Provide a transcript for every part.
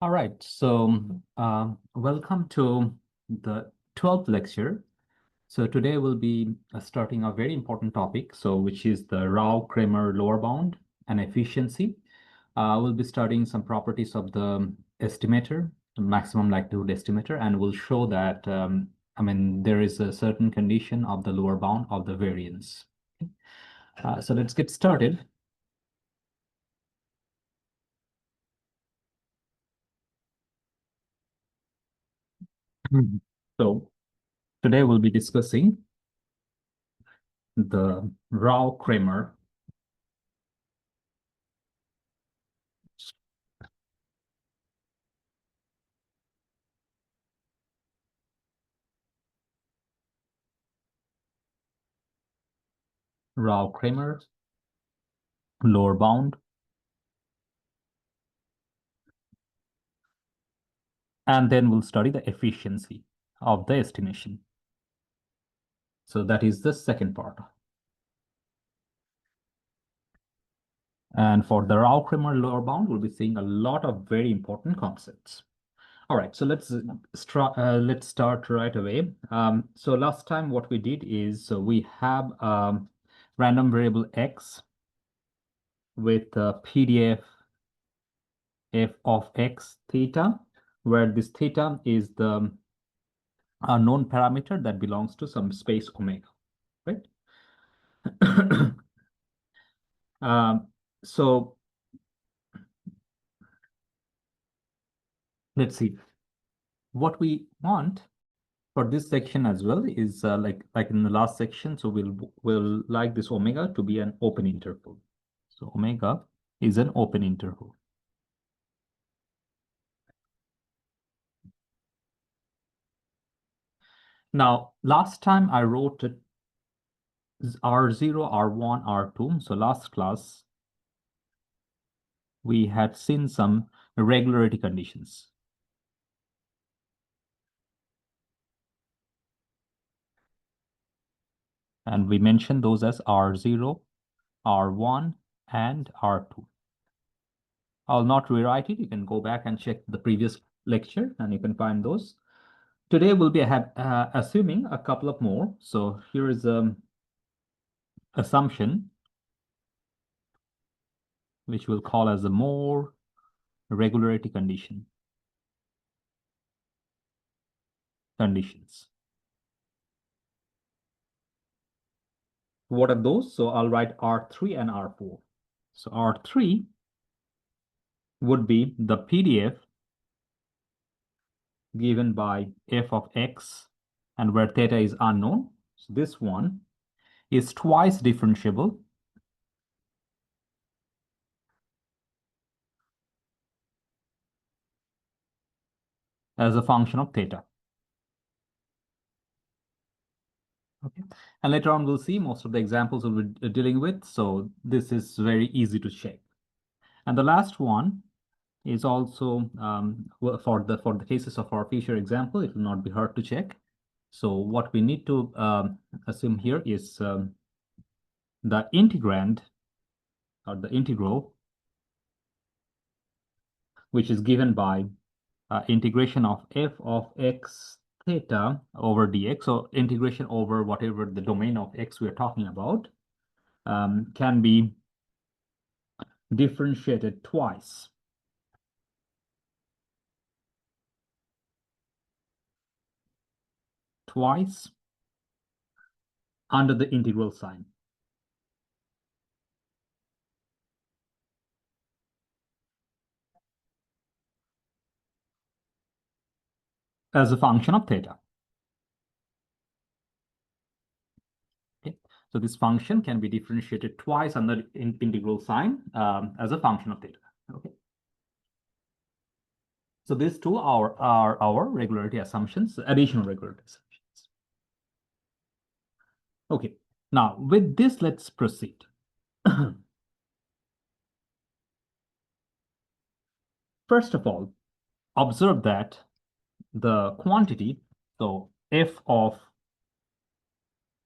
All right, so welcome to the 12th lecture. So today we'll be starting a very important topic, which is the Rao-Cramér lower bound and efficiency. We'll be studying some properties of the estimator, the maximum likelihood estimator, and we'll show that there is a certain condition of the lower bound of the variance. So let's get started. So today we'll be discussing the Rao-Cramér Rao-Cramér lower bound, and then we'll study the efficiency of the estimation. So that is the second part. And for the Rao-Cramér lower bound, we'll be seeing a lot of very important concepts. All right, so let's start right away. So last time what we did is we have random variable x with PDF f of x theta, where this theta is the known parameter that belongs to some space omega, right? So let's see. What we want for this section as well is like in the last section. So we'll like this omega to be an open interval. So omega is an open interval. Now, last time I wrote it R0, R1, R2. So last class, we had seen some regularity conditions. And we mentioned those as R0, R1, and R2. I'll not rewrite it. You can go back and check the previous lecture and you can find those. Today we'll be assuming a couple of more. So here is an assumption, which we'll call as a more regularity conditions. What are those? So I'll write R3 and R4. So R3 would be the PDF given by f of x and where theta is unknown. So this one is twice differentiable as a function of theta. Okay, and later on we'll see most of the examples we'll be dealing with. So this is very easy to check. And the last one is also for the cases of our future example, it will not be hard to check. So what we need to assume here is the integrand or the integral, which is given by integration of f of x theta over dx. So integration over whatever the domain of x we're talking about can be differentiated twice. Under the integral sign. As a function of theta. Okay, so this function can be differentiated twice under integral sign as a function of theta. Okay. So these two are our regularity assumptions, additional regularity assumptions. Okay, now with this, let's proceed. First of all, observe that the quantity, so f of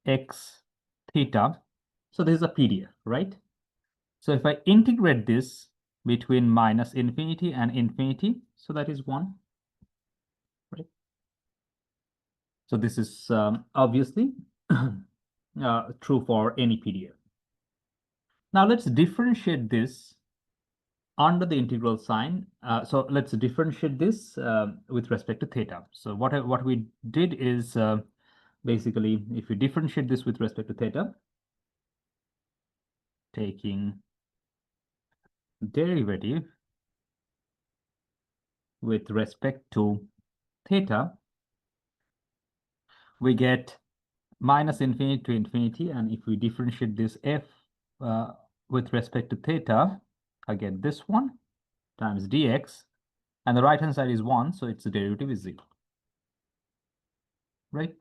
x theta, so this is a PDF, right? So if I integrate this between minus infinity and infinity. So that is 1. Right? So this is obviously true for any PDF. Now let's differentiate this under the integral sign. So let's differentiate this with respect to theta. So what we did is basically, if we differentiate this with respect to theta, taking derivative with respect to theta, we get minus infinity to infinity. And if we differentiate this f with respect to theta, I get this one times dx. And the right hand side is 1, so its derivative is 0. Right?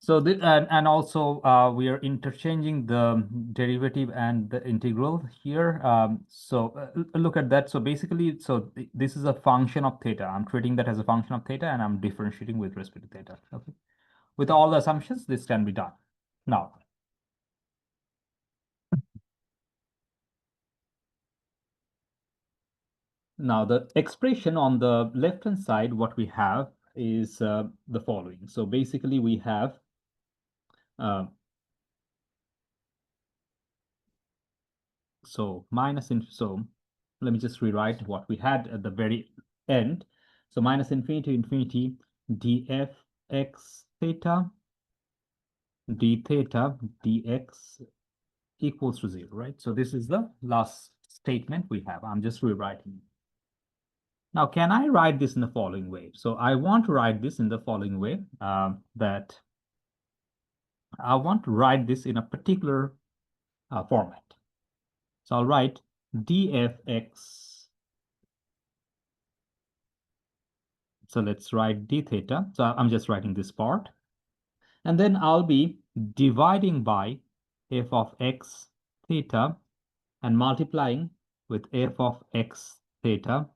So and also we are interchanging the derivative and the integral here. So look at that. So basically, so this is a function of theta. I'm treating that as a function of theta, and I'm differentiating with respect to theta. Okay. With all the assumptions, this can be done. Now the expression on the left hand side, what we have is the following. So basically, we have so let me just rewrite what we had at the very end. So minus infinity to infinity df x theta d theta dx equals to 0, right? So this is the last statement we have. I'm just rewriting. Now, can I write this in the following way? So I want to write this in the following way, that I want to write this in a particular format. So I'll write dfx. So let's write d theta. So I'm just writing this part. And then I'll be dividing by f of x theta and multiplying with f of x theta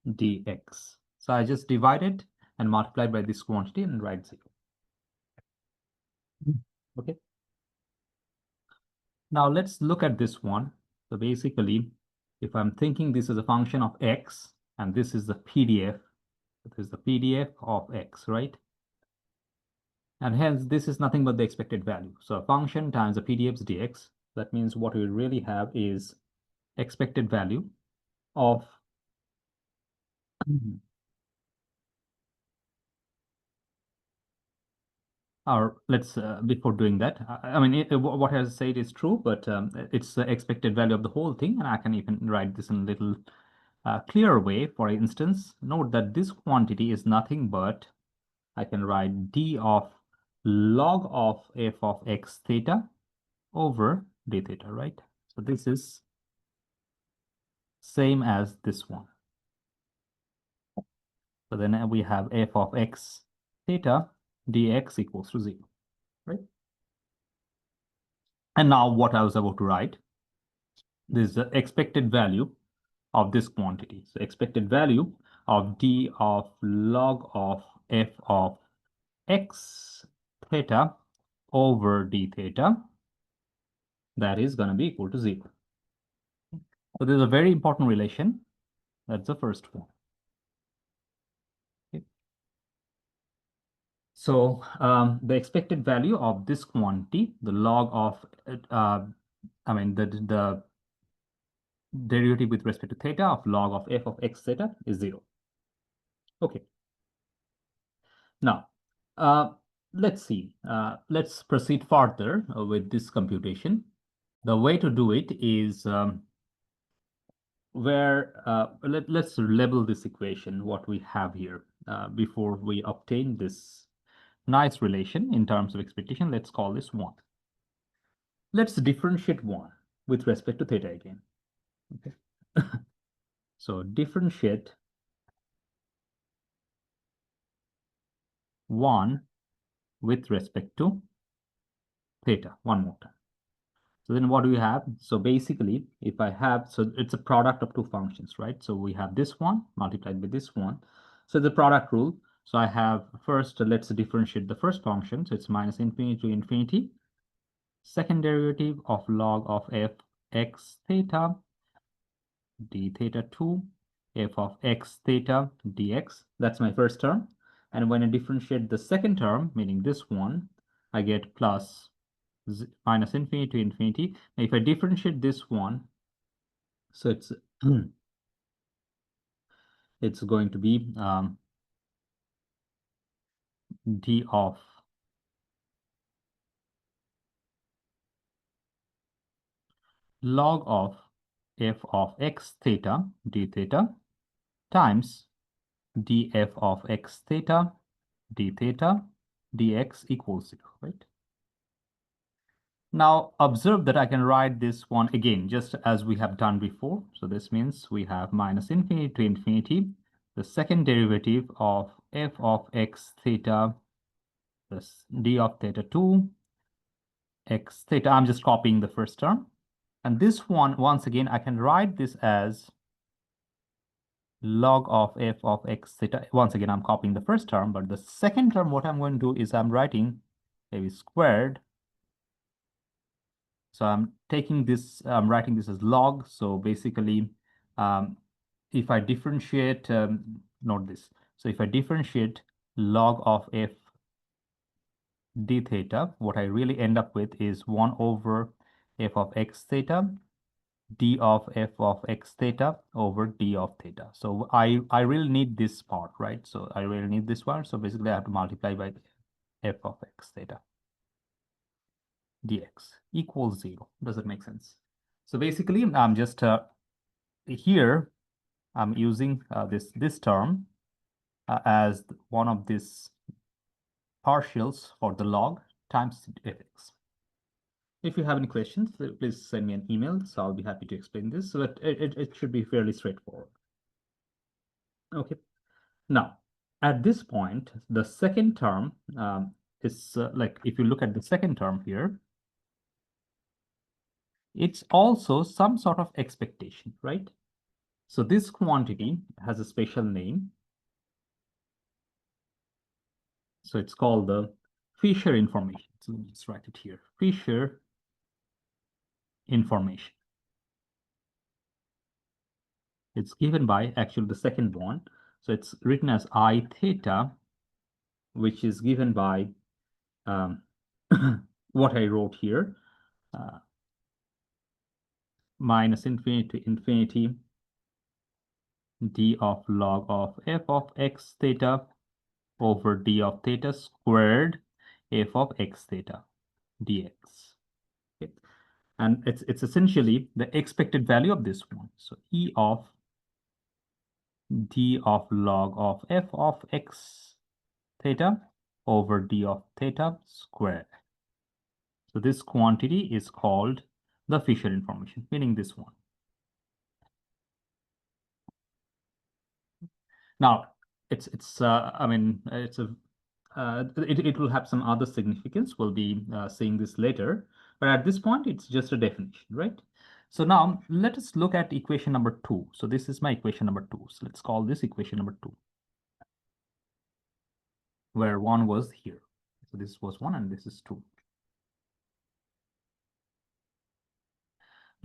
dx. So I just divide it and multiply by this quantity and write 0. Okay. Now let's look at this one. So basically, if I'm thinking this is a function of x, and this is the PDF, this is the PDF of x, right? And hence, this is nothing but the expected value. So a function times the PDF's dx, that means what we really have is expected value of or let's before doing that, I mean what I said is true, but it's the expected value of the whole thing, and I can even write this in a little clearer way. For instance, note that this quantity is nothing but I can write d of log of f of x theta over d theta, right? So this is same as this one. So then we have f of x theta dx equals to 0, right? And now what I was about to write, this is the expected value of this quantity. So expected value of d of log of f of x theta over d theta, that is going to be equal to 0. So this is a very important relation. That's the first one. Okay. So the expected value of this quantity, the log of, the derivative with respect to theta of log of f of x theta is 0. Okay. Now, let's see. Let's proceed further with this computation. The way to do it is let's label this equation, what we have here, before we obtain this nice relation in terms of expectation. Let's call this 1. Let's differentiate 1 with respect to theta again. Okay. So differentiate 1 with respect to theta one more time. So then what do we have? So basically, if I have, so it's a product of two functions, right? So we have this one multiplied by this one. So the product rule. So I have first, let's differentiate the first function. So it's minus infinity to infinity. Second derivative of log of f x theta d theta 2 f of x theta dx. That's my first term. And when I differentiate the second term, meaning this one, I get plus minus infinity to infinity. Now, if I differentiate this one, so it's going to be d of log of f of x theta d theta times df of x theta d theta dx equals 0, right? Now observe that I can write this one again, just as we have done before. So this means we have minus infinity to infinity, the second derivative of f of x theta plus d of theta 2 x theta. I'm just copying the first term. And this one, once again, I can write this as log of f of x theta. Once again, I'm copying the first term, but the second term, what I'm going to do is I'm writing a squared. So I'm taking this, I'm writing this as log. So basically, if I differentiate, note this. So if I differentiate log of f d theta, what I really end up with is 1 over f of x theta d of f of x theta over d of theta. So I really need this part, right? So I really need this one. So basically I have to multiply by f of x theta dx equals 0. Does it make sense? So basically I'm just here I'm using this term as one of these partials for the log times fx. If you have any questions, please send me an email. So I'll be happy to explain this. So that it should be fairly straightforward. Okay. Now, at this point, the second term is like, if you look at the second term here, it's also some sort of expectation, right? So this quantity has a special name. So it's called the Fisher information. So let me just write it here. Fisher information. It's given by actually the second one. So it's written as I theta, which is given by what I wrote here, minus infinity to infinity d of log of f of x theta over d of theta squared f of x theta dx. Okay. And it's essentially the expected value of this one. So e of d of log of f of x theta over d of theta squared. So this quantity is called the Fisher information, meaning this one. Now, I mean, it will have some other significance. We'll be seeing this later, but at this point, it's just a definition, right? So now let us look at equation number 2. So this is my equation number 2. So let's call this equation number 2, where 1 was here. So this was 1 and this is 2.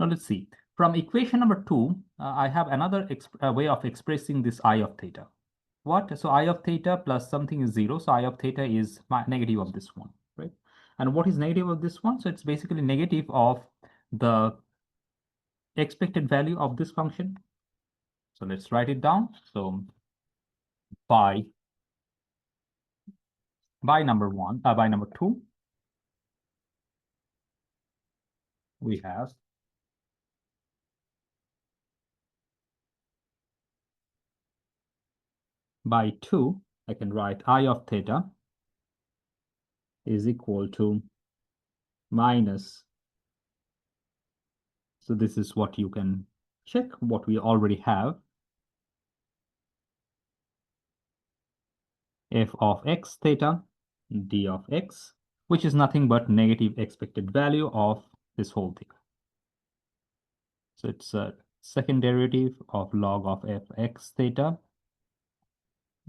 Now let's see. From equation number 2, I have another way of expressing this I of theta. What? So I of theta plus something is 0. So I of theta is negative of this one, right? And what is negative of this one? So it's basically negative of the expected value of this function. So let's write it down. So by number 2, we have by 2, I can write I of theta is equal to minus. So this is what you can check, what we already have. F of x theta d of x, which is nothing but negative expected value of this whole thing. So it's a second derivative of log of f x theta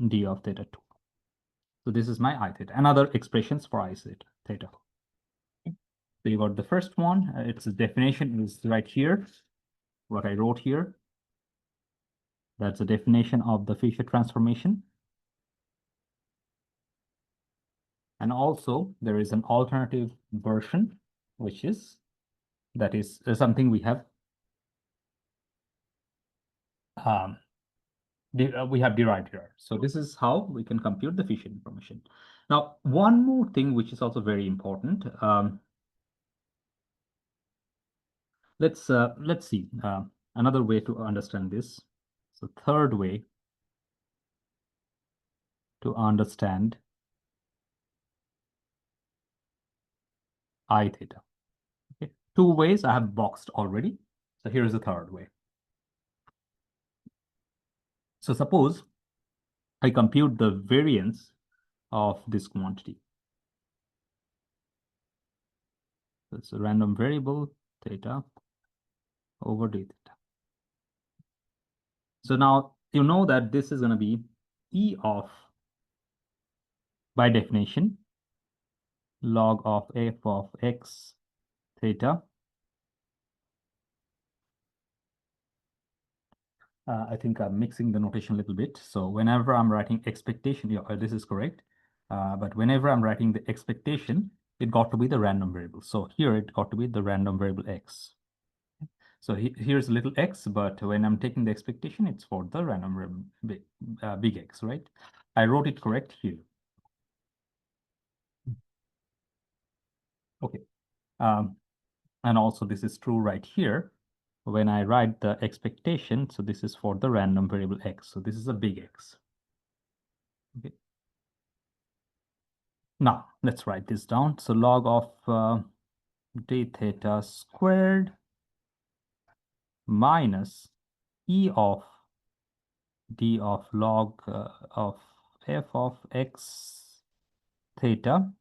d of theta 2. So this is my I theta. Another expressions for I theta. So you got the first one. Its definition is right here, what I wrote here. That's the definition of the Fisher transformation. And also there is an alternative version, which is, that is something we have derived here. So this is how we can compute the Fisher information. Now, one more thing which is also very important. Let's see another way to understand this. So third way to understand I theta. Okay. Two ways I have boxed already. So here's the third way. So suppose I compute the variance of this quantity. So it's a random variable theta over d theta. So now you know that this is going to be E of, by definition, log of f of x theta. I think I'm mixing the notation a little bit. So whenever I'm writing expectation, yeah, this is correct. But whenever I'm writing the expectation, it got to be the random variable. So here it got to be the random variable x. So here's a little x, but when I'm taking the expectation, it's for the random variable big X, right? I wrote it correct here. Okay. And also this is true right here. When I write the expectation, so this is for the random variable x. So this is a big X. Okay. Now let's write this down. So log of d theta squared minus E of d of log of f of x theta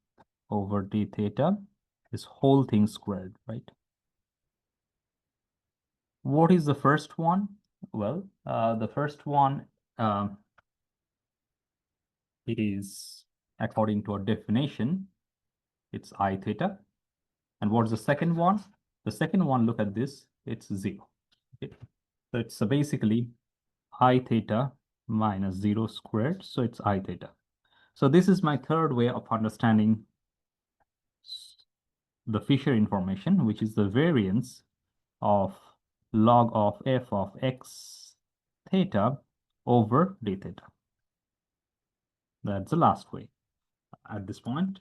over d theta, this whole thing squared, right? What is the first one? Well, the first one, it is, according to our definition, it's I theta. And what's the second one? The second one, look at this, it's 0. Okay. So it's basically I theta minus 0 squared. So it's I theta. So this is my third way of understanding the Fisher information, which is the variance of log of f of x theta over d theta. That's the last way at this point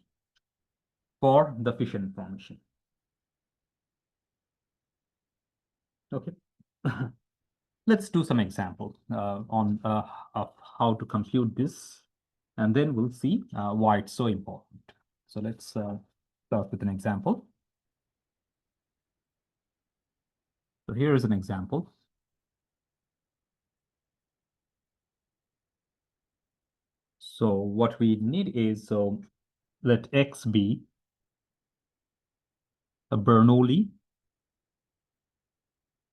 for the Fisher information. Okay. Let's do some example on of how to compute this, and then we'll see why it's so important. So let's start with an example. So here is an example. So what we need is, so let x be a Bernoulli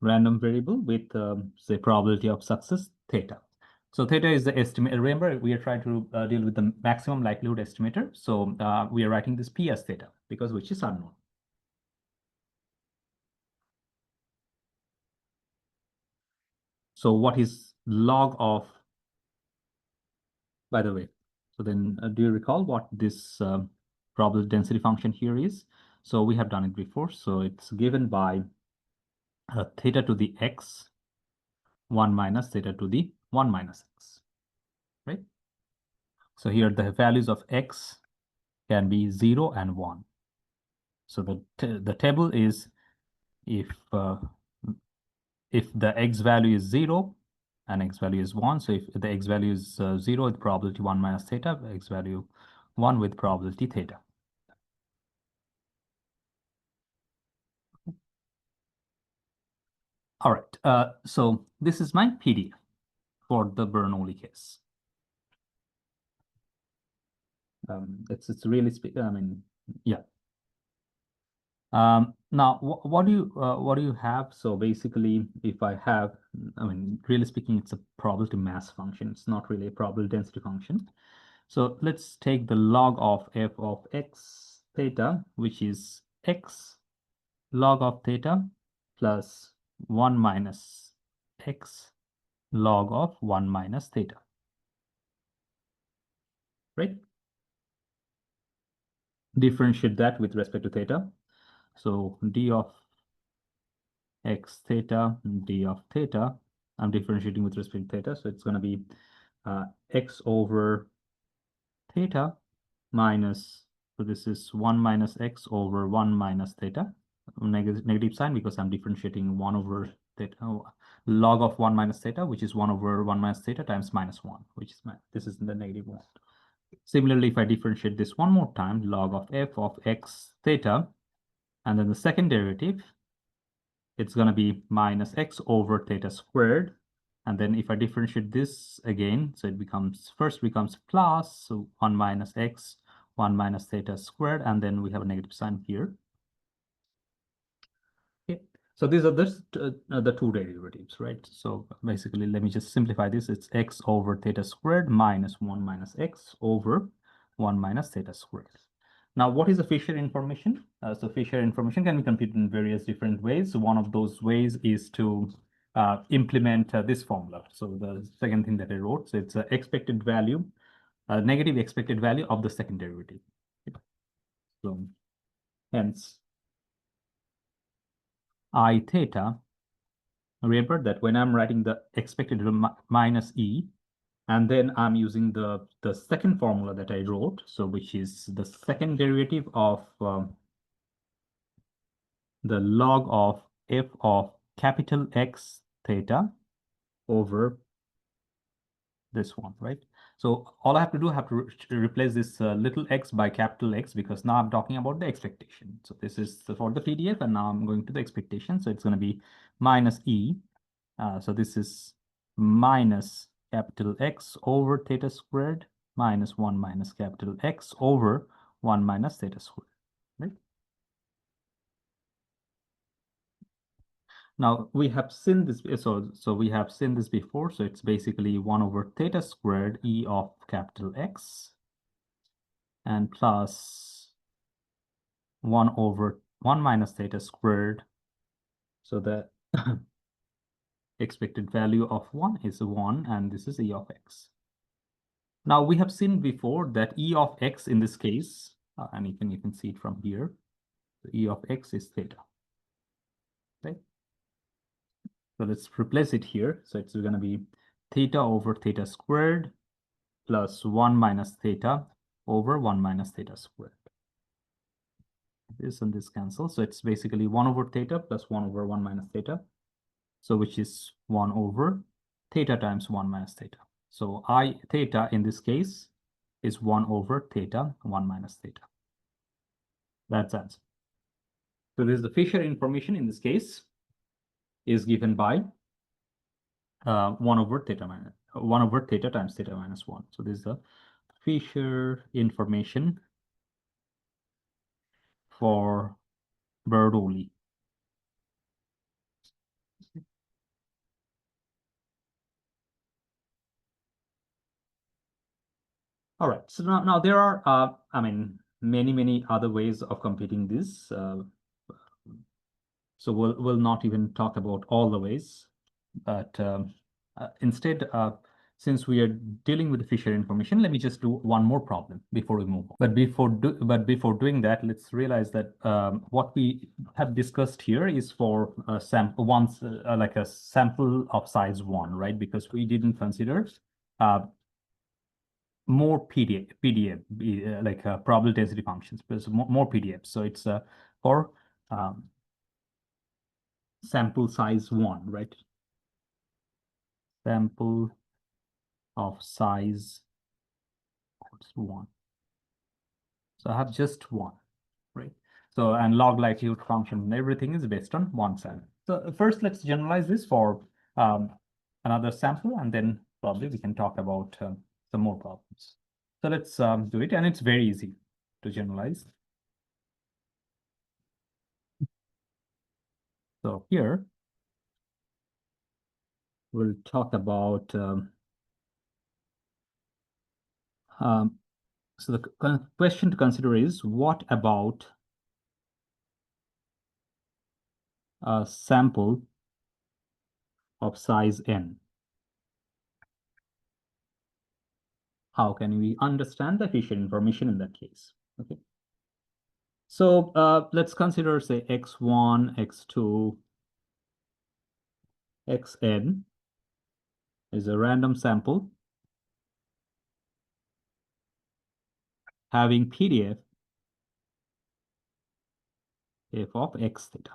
random variable with say probability of success theta. So theta is the estimate. Remember, we are trying to deal with the maximum likelihood estimator. So we are writing this p as theta because which is unknown. So what is log of, by the way, so then do you recall what this probability density function here is? So we have done it before. So it's given by theta to the x 1 minus theta to the 1 minus x, right? So here the values of x can be 0 and 1. So the table is if the x value is 0 and x value is 1. So if the x value is 0 with probability 1 minus theta, x value 1 with probability theta. All right. So this is my PDF for the Bernoulli case. It's really I mean, yeah. Now what do you have? So basically, if I have, I mean, really speaking, it's a probability mass function. It's not really a probability density function. So let's take the log of f of x theta, which is x log of theta plus 1 minus x log of 1 minus theta, right? Differentiate that with respect to theta. So d of x theta, d of theta, I'm differentiating with respect to theta. So it's going to be x over theta minus, so this is 1 minus x over 1 minus theta, negative sign because I'm differentiating 1 over theta, log of 1 minus theta, which is 1 over 1 minus theta times minus 1, which is this is the negative 1. Similarly, if I differentiate this one more time, log of f of x theta, and then the second derivative, it's going to be minus x over theta squared. And then if I differentiate this again, so it becomes, first becomes plus, so 1 minus x, 1 minus theta squared, and then we have a negative sign here. Okay. So these are the two derivatives, right? So basically, let me just simplify this. It's x over theta squared minus 1 minus x over 1 minus theta squared. Now, what is the Fisher information? So Fisher information can be computed in various different ways. So one of those ways is to implement this formula. So the second thing that I wrote, so it's expected value, negative expected value of the second derivative. So hence, I theta, remember that when I'm writing the expected minus e, and then I'm using the second formula that I wrote, so which is the second derivative of the log of f of capital X theta over this one, right? So all I have to do, I have to replace this little x by capital X, because now I'm talking about the expectation. So this is for the PDF, and now I'm going to the expectation. So it's going to be minus e. So this is minus capital X over theta squared minus 1 minus capital X over 1 minus theta squared, right? Now we have seen this, so we have seen this before. So it's basically 1 over theta squared e of capital X and plus 1 over 1 minus theta squared. So the expected value of 1 is 1, and this is e of x. Now we have seen before that e of x in this case, and you can see it from here, e of x is theta. Okay. So let's replace it here. So it's going to be theta over theta squared plus 1 minus theta over 1 minus theta squared. This and this cancel. So it's basically 1 over theta plus 1 over 1 minus theta. So which is 1 over theta times 1 minus theta. So I theta in this case is 1 over theta 1 minus theta. That's answer. So this is the Fisher information in this case is given by 1 over theta minus 1 over theta times theta minus 1. So this is the Fisher information for Bernoulli. All right. So now there are, I mean, many other ways of computing this. So we'll not even talk about all the ways, but instead, since we are dealing with the Fisher information, let me just do one more problem before we move on. But before doing that, let's realize that what we have discussed here is for a sample like a sample of size 1, right? Because we didn't consider more PDF like probability density functions, because more PDFs. So it's for sample size 1, right? Sample of size 1. So I have just 1, right? So, and log likelihood function and everything is based on 1 sample. So first, let's generalize this for another sample, and then probably we can talk about some more problems. So let's do it, and it's very easy to generalize. So here, we'll talk about so the question to consider is, what about a sample of size n? how can we understand the efficient information in that case? Okay. So let's consider, say, x1, x2, xn is a random sample having PDF f of x theta.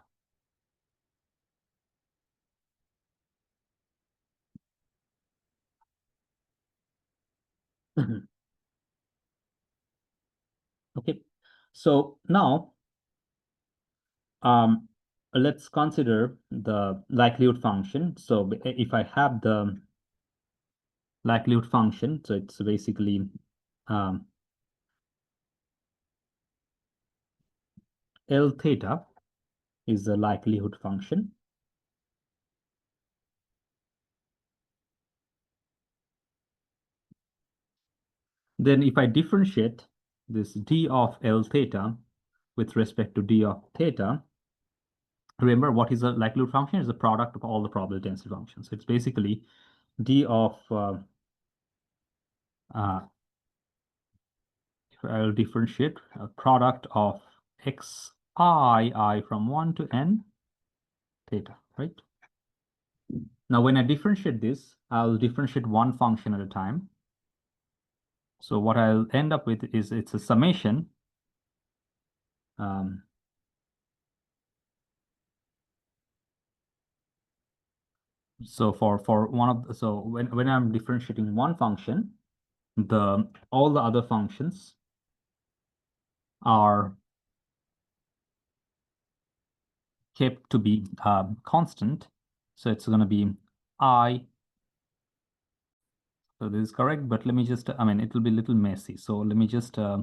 Okay, so now let's consider the likelihood function. So if I have the likelihood function, so it's basically L theta is the likelihood function. Then if I differentiate this d of L theta with respect to d of theta, remember what is a likelihood function? Is the product of all the probability density functions. So it's basically d of I'll differentiate a product of I from 1 to n theta, right? Now, when I differentiate this, I'll differentiate one function at a time. So what I'll end up with is it's a summation. So for one of the, so when I'm differentiating one function, all the other functions are kept to be constant. So it's going to be I. So this is correct, but let me just, I mean, it will be a little messy. So let me just, yeah,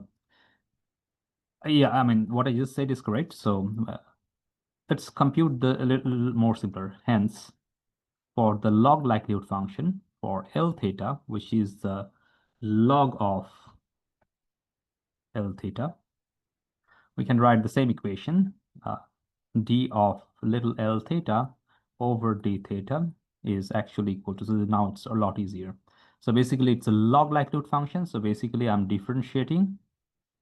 I mean, what I just said is correct. So let's compute a little more simpler. Hence, for the log likelihood function for L theta, which is the log of L theta, we can write the same equation. D of little L theta over D theta is actually equal to, so now it's a lot easier. So basically it's a log likelihood function. So basically I'm differentiating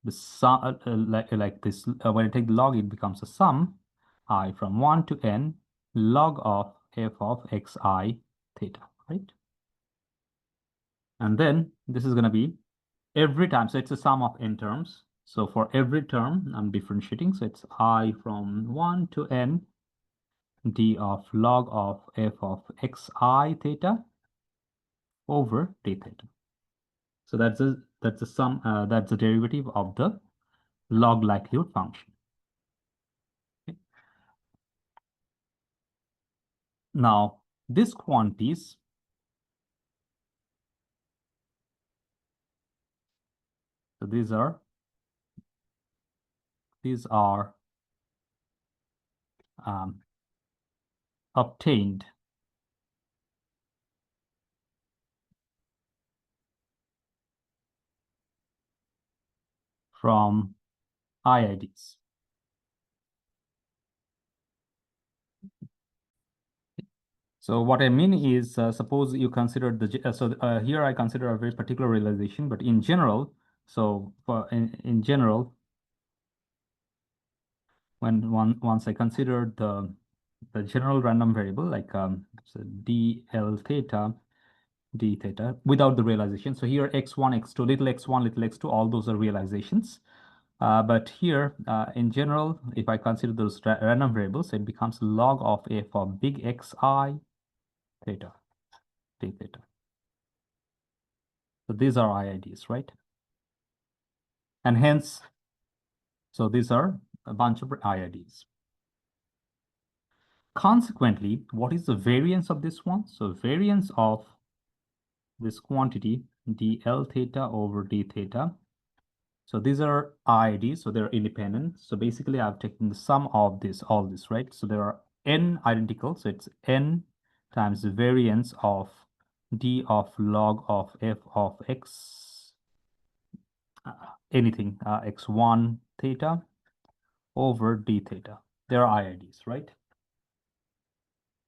the sum, like this, when I take the log, it becomes a sum I from 1 to n log of f of xi theta, right? And then this is going to be every time. So it's a sum of n terms. So for every term, I'm differentiating. So it's I from 1 to n d of log of f of xi theta over d theta. So that's a sum, that's a derivative of the log likelihood function. Okay. Now, these quantities, so these are obtained from IIDs. So what I mean is, suppose you consider here I consider a very particular realization, but in general, so in general, once I consider the general random variable like so dl theta d theta without the realization. So here x1, x2, little x1, little x2, all those are realizations. But here, in general, if I consider those random variables, it becomes log of f of big xi theta, d theta. So these are IIDs, right? And hence, so these are a bunch of IIDs. Consequently, what is the variance of this one? So variance of this quantity dl theta over d theta. So these are IIDs, so they're independent. So basically, I've taken the sum of all this, right? So there are n identical, so it's n times the variance of d of log of f of x, anything, x1 theta over d theta. They are IIDs, right?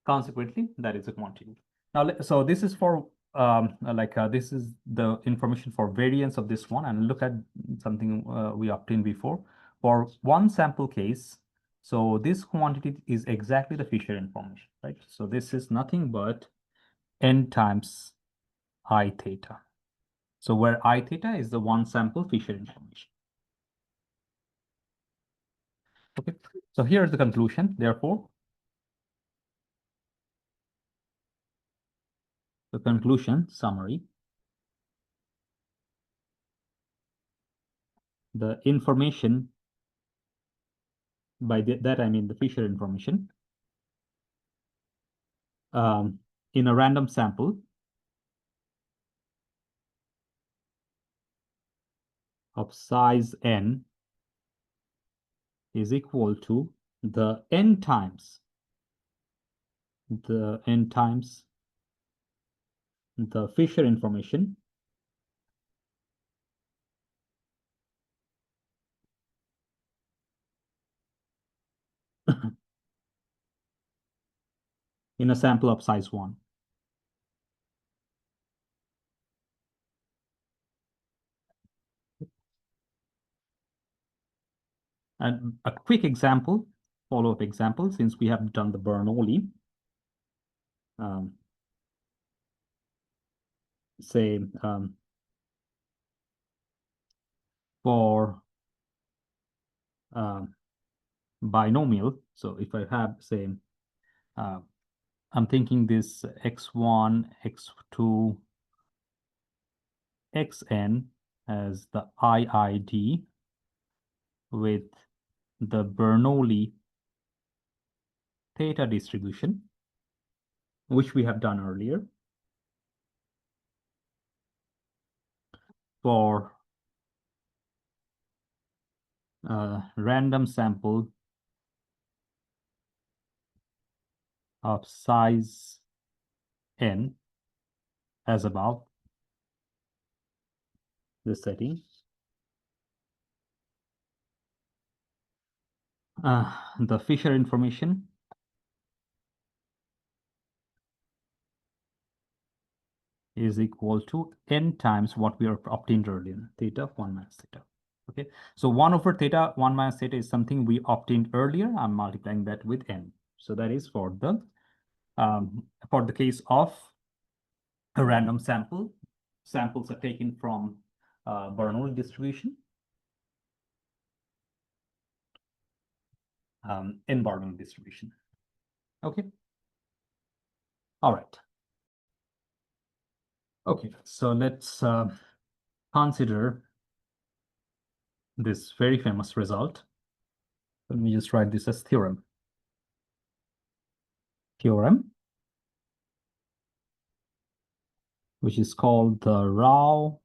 Consequently, that is a quantity. Now, so this is for this is the information for variance of this one, and look at something we obtained before. For one sample case, so this quantity is exactly the Fisher information, right? So this is nothing but n times I theta. So where I theta is the one sample Fisher information. Okay, so here's the conclusion. Therefore, the conclusion summary, the information, by that I mean the Fisher information, in a random sample of size n is equal to the n times the Fisher information in a sample of size 1. And a quick example, follow-up example, since we have done the Bernoulli, say for binomial. So if I have, say, I'm thinking this x1, x2, xn as the IID with the Bernoulli theta distribution, which we have done earlier. For random sample of size n as above, this setting. The Fisher information is equal to n times what we are obtained earlier, theta 1 minus theta. Okay, so 1 over theta 1 minus theta is something we obtained earlier. I'm multiplying that with n. So that is for the case of a random sample. Samples are taken from Bernoulli distribution, in Bernoulli distribution. Okay. All right. Okay, so let's consider this very famous result. Let me just write this as theorem. Theorem, which is called the Rao-Cramér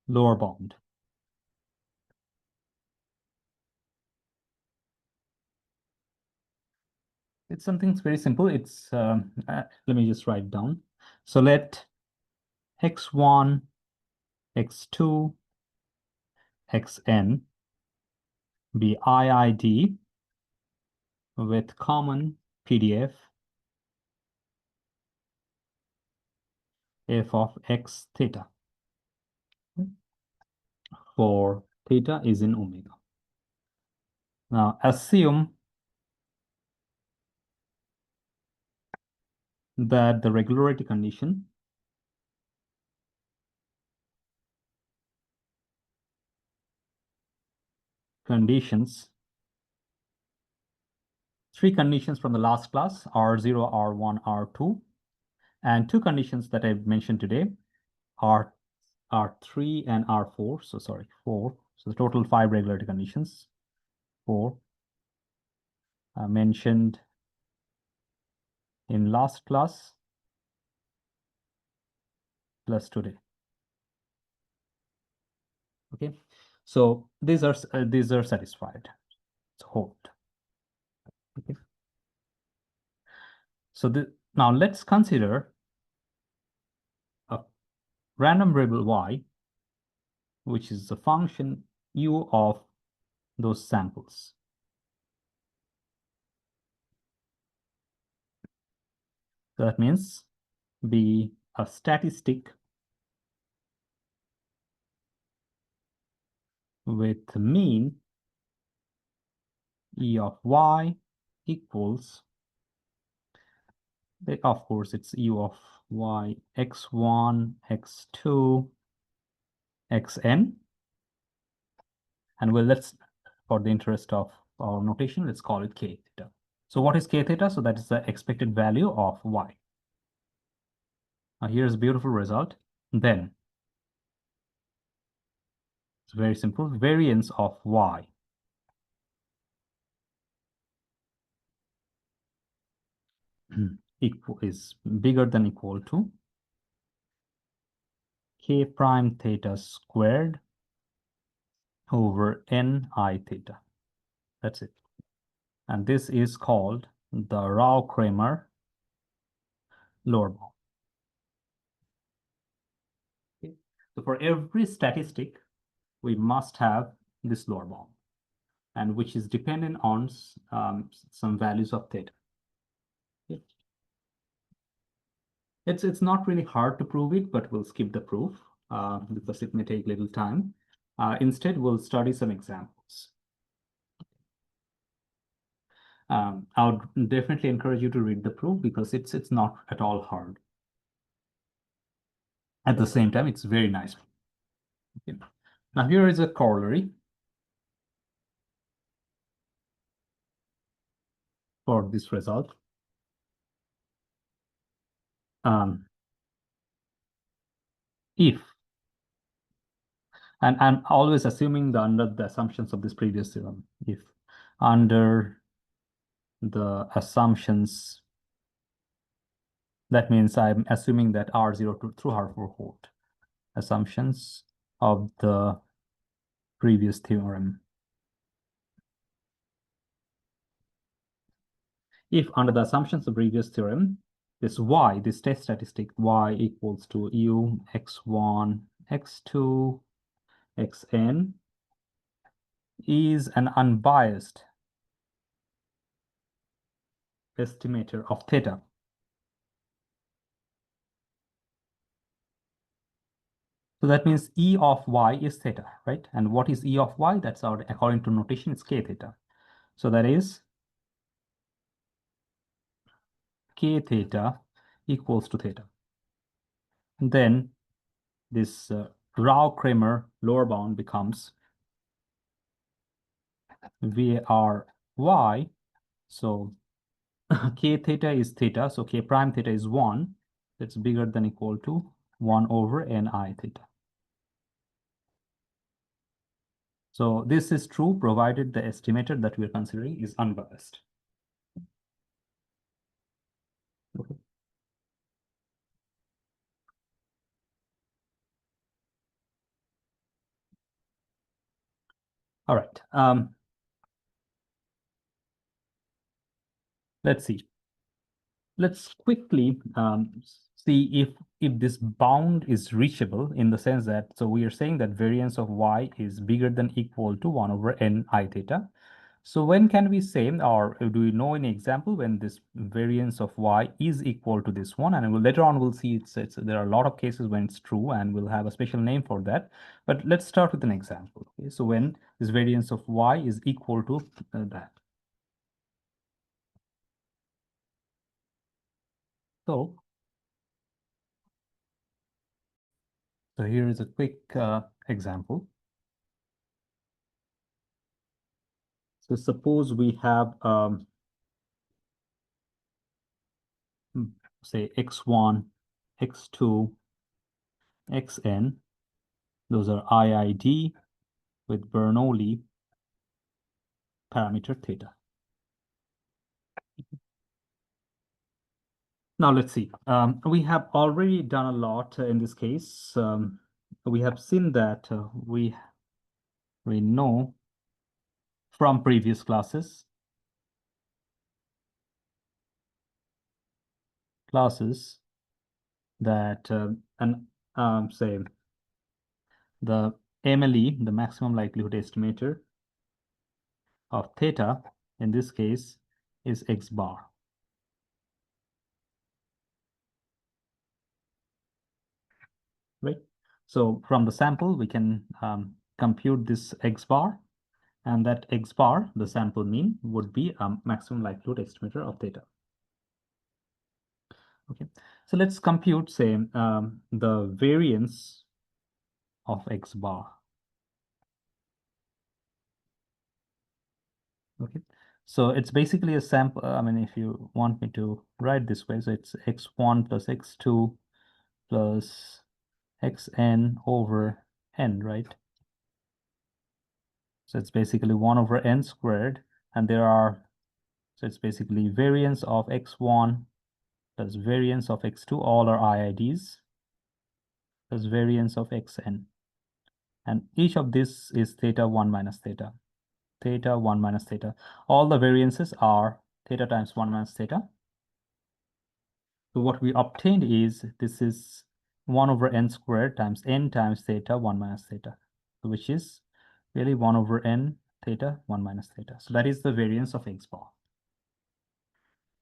lower bound. It's something very simple. It's let me just write it down. So let x1, x2, xn be IID with common PDF f of x theta, for theta is in omega. Now assume that the regularity condition conditions, three conditions from the last class, R0, R1, R2, and two conditions that I've mentioned today, R3 and R4. So sorry, 4. So the total 5 regularity conditions, 4 mentioned in last class plus today. Okay, so these are satisfied. It's hold. Okay. So now let's consider a random variable y, which is the function u of those samples. So that means be a statistic with mean E of y equals, of course, it's U of y x1, x2, xn. And well, let's, for the interest of our notation, let's call it k theta. So what is k theta? So that is the expected value of y. Now here's a beautiful result. Then it's very simple. Variance of y is bigger than equal to k prime theta squared over ni theta. That's it. And this is called the Rao-Cramér lower bound. Okay. So for every statistic, we must have this lower bound, and which is dependent on some values of theta. Okay. It's not really hard to prove it, but we'll skip the proof because it may take little time. Instead, we'll study some examples. I would definitely encourage you to read the proof because it's not at all hard. At the same time, it's very nice. Okay. Now here is a corollary for this result. If, and I'm always assuming under the assumptions of this previous theorem, if under the assumptions, that means I'm assuming that R0 through R4 hold, assumptions of the previous theorem. If under the assumptions of previous theorem, this y, this test statistic y equals to u x1, x2, xn is an unbiased estimator of theta. So that means E of y is theta, right? And what is E of y? That's our, according to notation, it's k theta. So that is k theta equals to theta. And then this Rao-Cramér lower bound becomes VRY. So k theta is theta. So k prime theta is 1. That's bigger than equal to 1 over ni theta. So this is true provided the estimator that we're considering is unbiased. Okay. All right. Let's see. Let's quickly see if this bound is reachable, in the sense that, so we are saying that variance of y is bigger than equal to 1 over ni theta. So when can we say, or do we know any example when this variance of y is equal to this one? And later on we'll see there are a lot of cases when it's true, and we'll have a special name for that. But let's start with an example. Okay? So when this variance of y is equal to that. So here is a quick example. So suppose we have, say, x1, x2, xn. Those are IID with Bernoulli parameter theta. Now let's see. We have already done a lot in this case. We have seen that we know from previous classes that say the MLE, the maximum likelihood estimator of theta, in this case, is x bar. right? So from the sample, we can compute this X bar, and that X bar, the sample mean, would be a maximum likelihood estimator of theta. Okay, so let's compute, say, the variance of X bar. Okay, so it's basically a sample. I mean, if you want me to write this way, so it's x1 plus x2 plus xn over n, right? So it's basically 1 over n squared, and so it's basically variance of x1 plus variance of x2, all are IIDs, plus variance of xn. And each of this is theta 1 minus theta. Theta 1 minus theta. All the variances are theta times 1 minus theta. So what we obtained is, this is 1 over n squared times n times theta 1 minus theta, which is really 1 over n theta 1 minus theta. So that is the variance of X bar.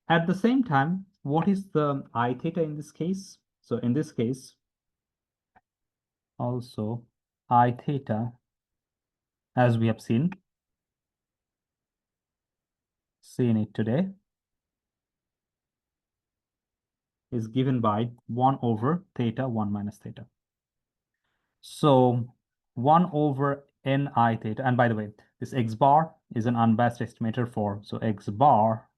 At the same time, what is the I theta in this case? So in this case, also I theta, as we have seen it today, is given by 1 over theta 1 minus theta. So 1 over ni theta, and by the way, this X bar is an unbiased estimator for, so X bar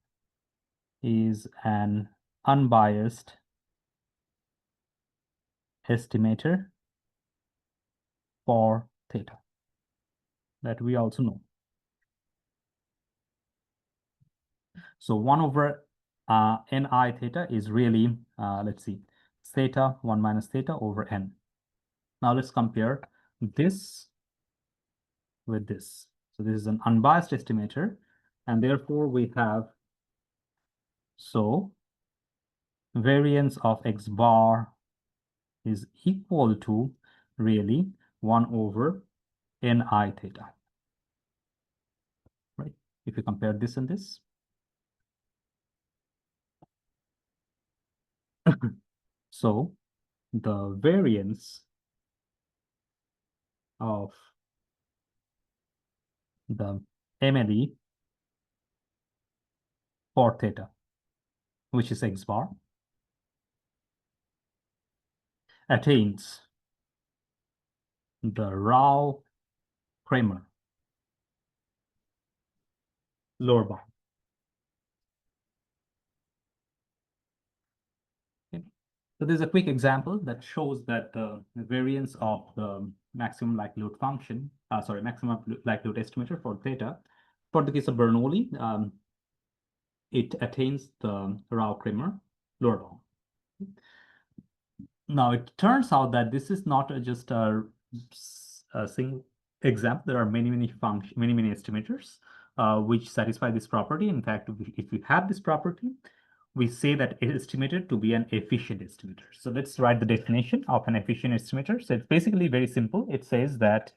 is an unbiased estimator for theta, that we also know. So 1 over ni theta is really, let's see, theta 1 minus theta over n. Now let's compare this with this. So this is an unbiased estimator, and therefore we have, so variance of X bar is equal to really 1 over ni theta, right? If you compare this and this. So the variance of the MLE for theta, which is X bar, attains the Rao-Cramér lower bound. Okay. So there's a quick example that shows that the variance of the maximum likelihood function, maximum likelihood estimator for theta, for the case of Bernoulli, it attains the Rao-Cramér lower bound. Now it turns out that this is not just a single example. There are many estimators which satisfy this property. In fact, if we have this property, we say that it is estimated to be an efficient estimator. So let's write the definition of an efficient estimator. So it's basically very simple. It says that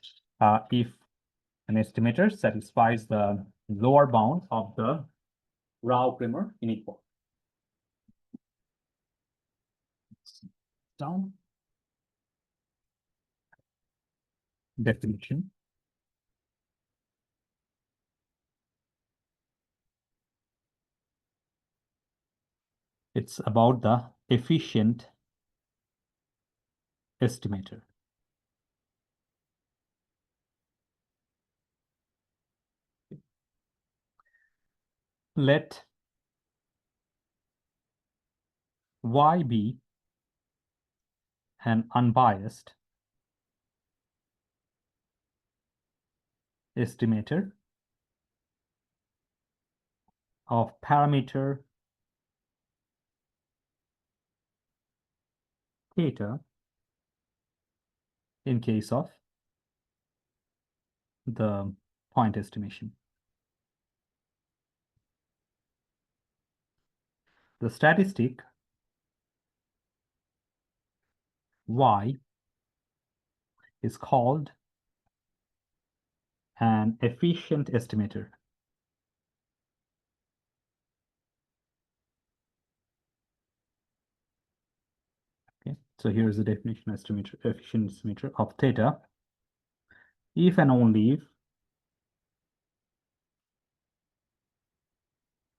if an estimator satisfies the lower bound of the Rao-Cramér inequality. Down. Definition. It's about the efficient estimator. Let Y be an unbiased estimator of parameter theta in case of the point estimation. The statistic Y is called an efficient estimator. Okay. So here's the definition estimator, efficient estimator of theta. If and only if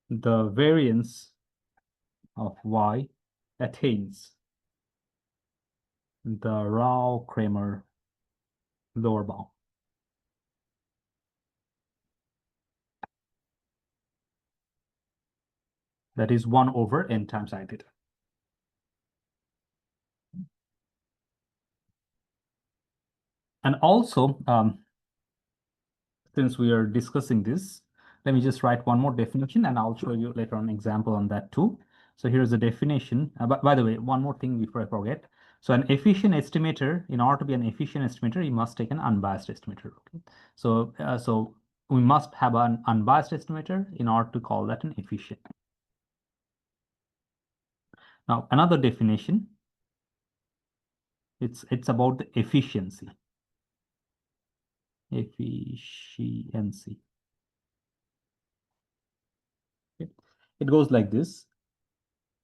the variance of y attains the Rao-Cramér lower bound. That is 1 over n times I theta. And also, since we are discussing this, let me just write one more definition and I'll show you later on an example on that too. So here's the definition. By the way, one more thing before I forget. So an efficient estimator, in order to be an efficient estimator, you must take an unbiased estimator. Okay. So we must have an unbiased estimator in order to call that an efficient. Now another definition, it's about the efficiency. Efficiency. Okay. It goes like this.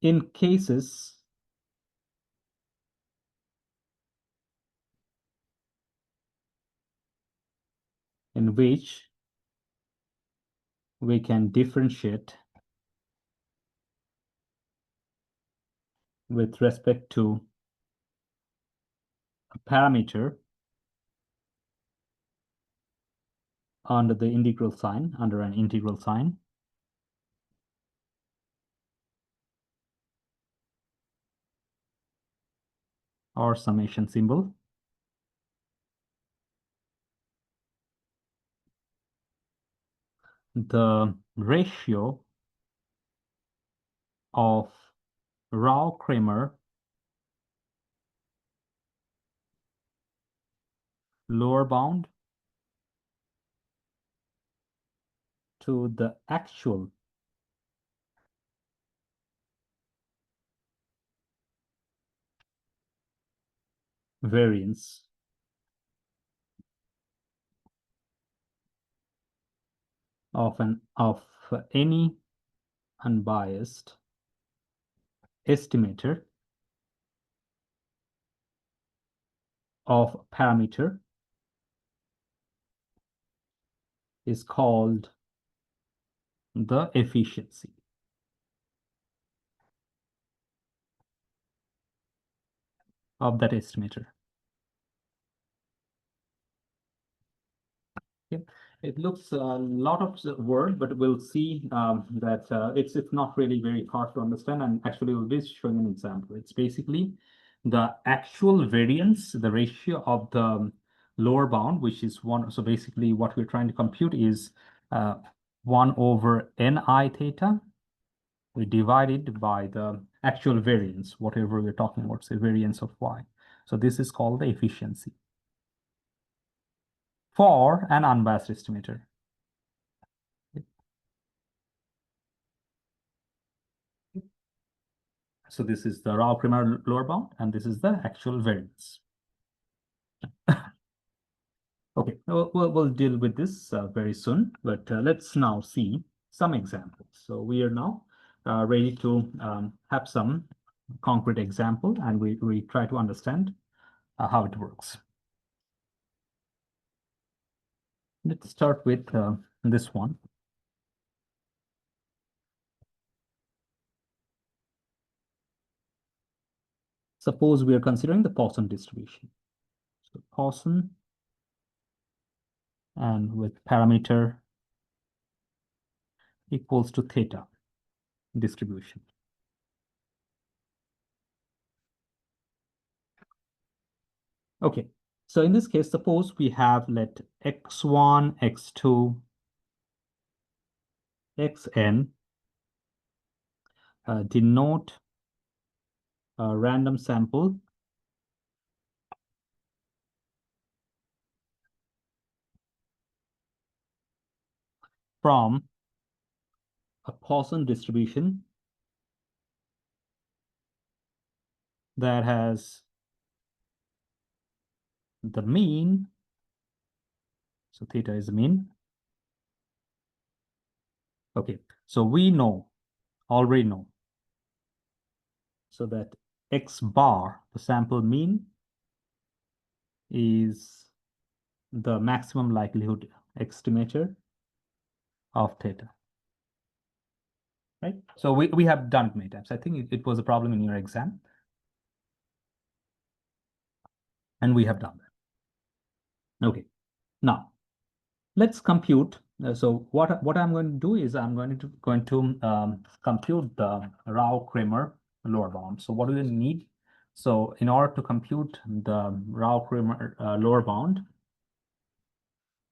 In cases in which we can differentiate with respect to a parameter under the integral sign, under an integral sign, or summation symbol, the ratio of Rao-Cramér lower bound to the actual variance of any unbiased estimator of parameter is called the efficiency of that estimator. Okay. It looks a lot of word, but we'll see that it's not really very hard to understand. And actually, we'll be showing an example. It's basically the actual variance, the ratio of the lower bound, which is 1. So basically, what we're trying to compute is 1 over ni theta. We divide it by the actual variance, whatever we're talking about, say variance of y. So this is called the efficiency for an unbiased estimator. So this is the Rao-Cramér lower bound, and this is the actual variance. Okay, we'll deal with this very soon, but let's now see some examples. So we are now ready to have some concrete example, and we try to understand how it works. Let's start with this one. Suppose we are considering the Poisson distribution. So Poisson, and with parameter equals to theta distribution. Okay, so in this case, suppose we have let x1, x2, xn denote a random sample from a Poisson distribution that has the mean, so theta is the mean. Okay, so we already know, so that x bar, the sample mean, is the maximum likelihood estimator of theta. Right? So we have done it many times. I think it was a problem in your exam. And we have done that. Okay. Now, let's compute. So what I'm going to do is I'm going to compute the Rao-Cramér lower bound. So what do we need? So in order to compute the Rao-Cramér lower bound,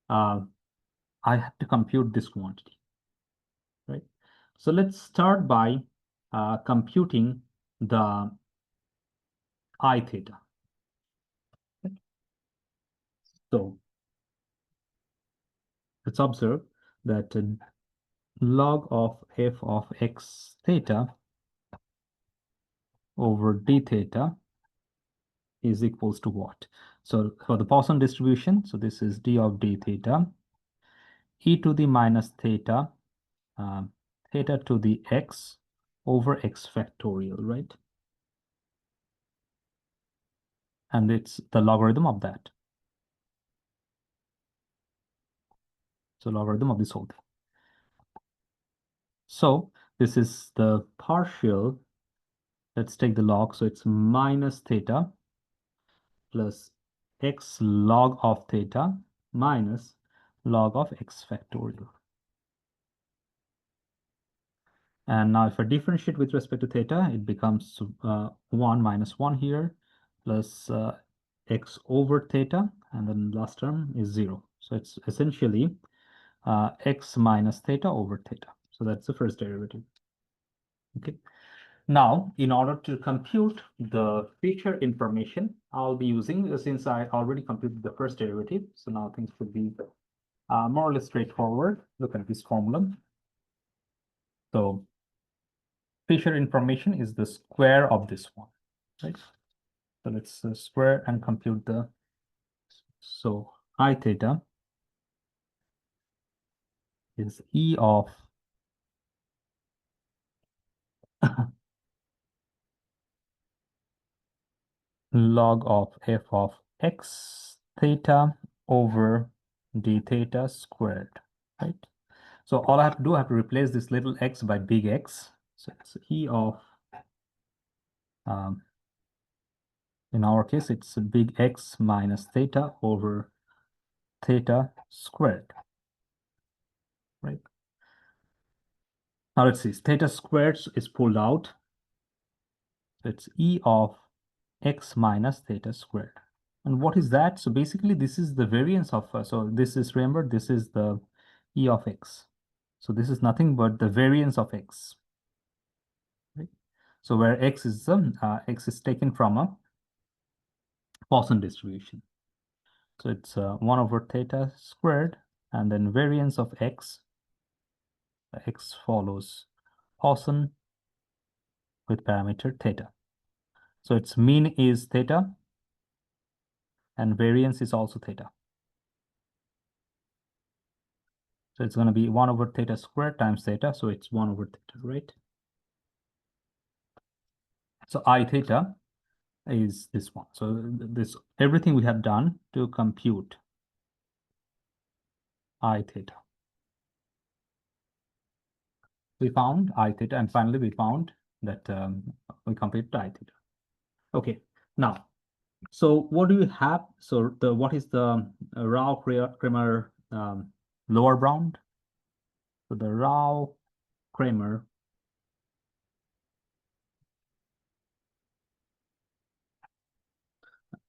I have to compute this quantity, right? So let's start by computing the I theta. So let's observe that log of f of x theta over d theta is equals to what? So for the Poisson distribution, so this is d of d theta, e to the minus theta, theta to the x over x factorial, right? And it's the logarithm of that. So logarithm of this whole thing. So this is the partial. Let's take the log. So it's minus theta plus x log of theta minus log of x factorial. And now if I differentiate with respect to theta, it becomes 1 minus 1 here plus x over theta, and then last term is 0. So it's essentially x minus theta over theta. So that's the first derivative. Okay. Now, in order to compute the feature information, I'll be using, since I already computed the first derivative, so now things should be more or less straightforward. Look at this formula. So feature information is the square of this one, right? So let's square and compute the, so I theta is E of log of f of x theta over d theta squared, right? So all I have to do, I have to replace this little x by big X. So it's E of, in our case, it's big X minus theta over theta squared, right? Now let's see, theta squared is pulled out. So it's E of x minus theta squared. And what is that? So basically, this is the variance of, so this is, remember, this is the E of x. So this is nothing but the variance of x. Right? So where x is taken from a Poisson distribution. So it's 1 over theta squared, and then variance of x. X follows Poisson with parameter theta. So its mean is theta, and variance is also theta. So it's going to be 1 over theta squared times theta. So it's 1 over theta, right? So I theta is this one. So this, everything we have done to compute I theta. We found I theta, and finally we found that we computed I theta. Okay, now, so what do you have? So what is the Rao-Cramér lower bound? So the Rao-Cramér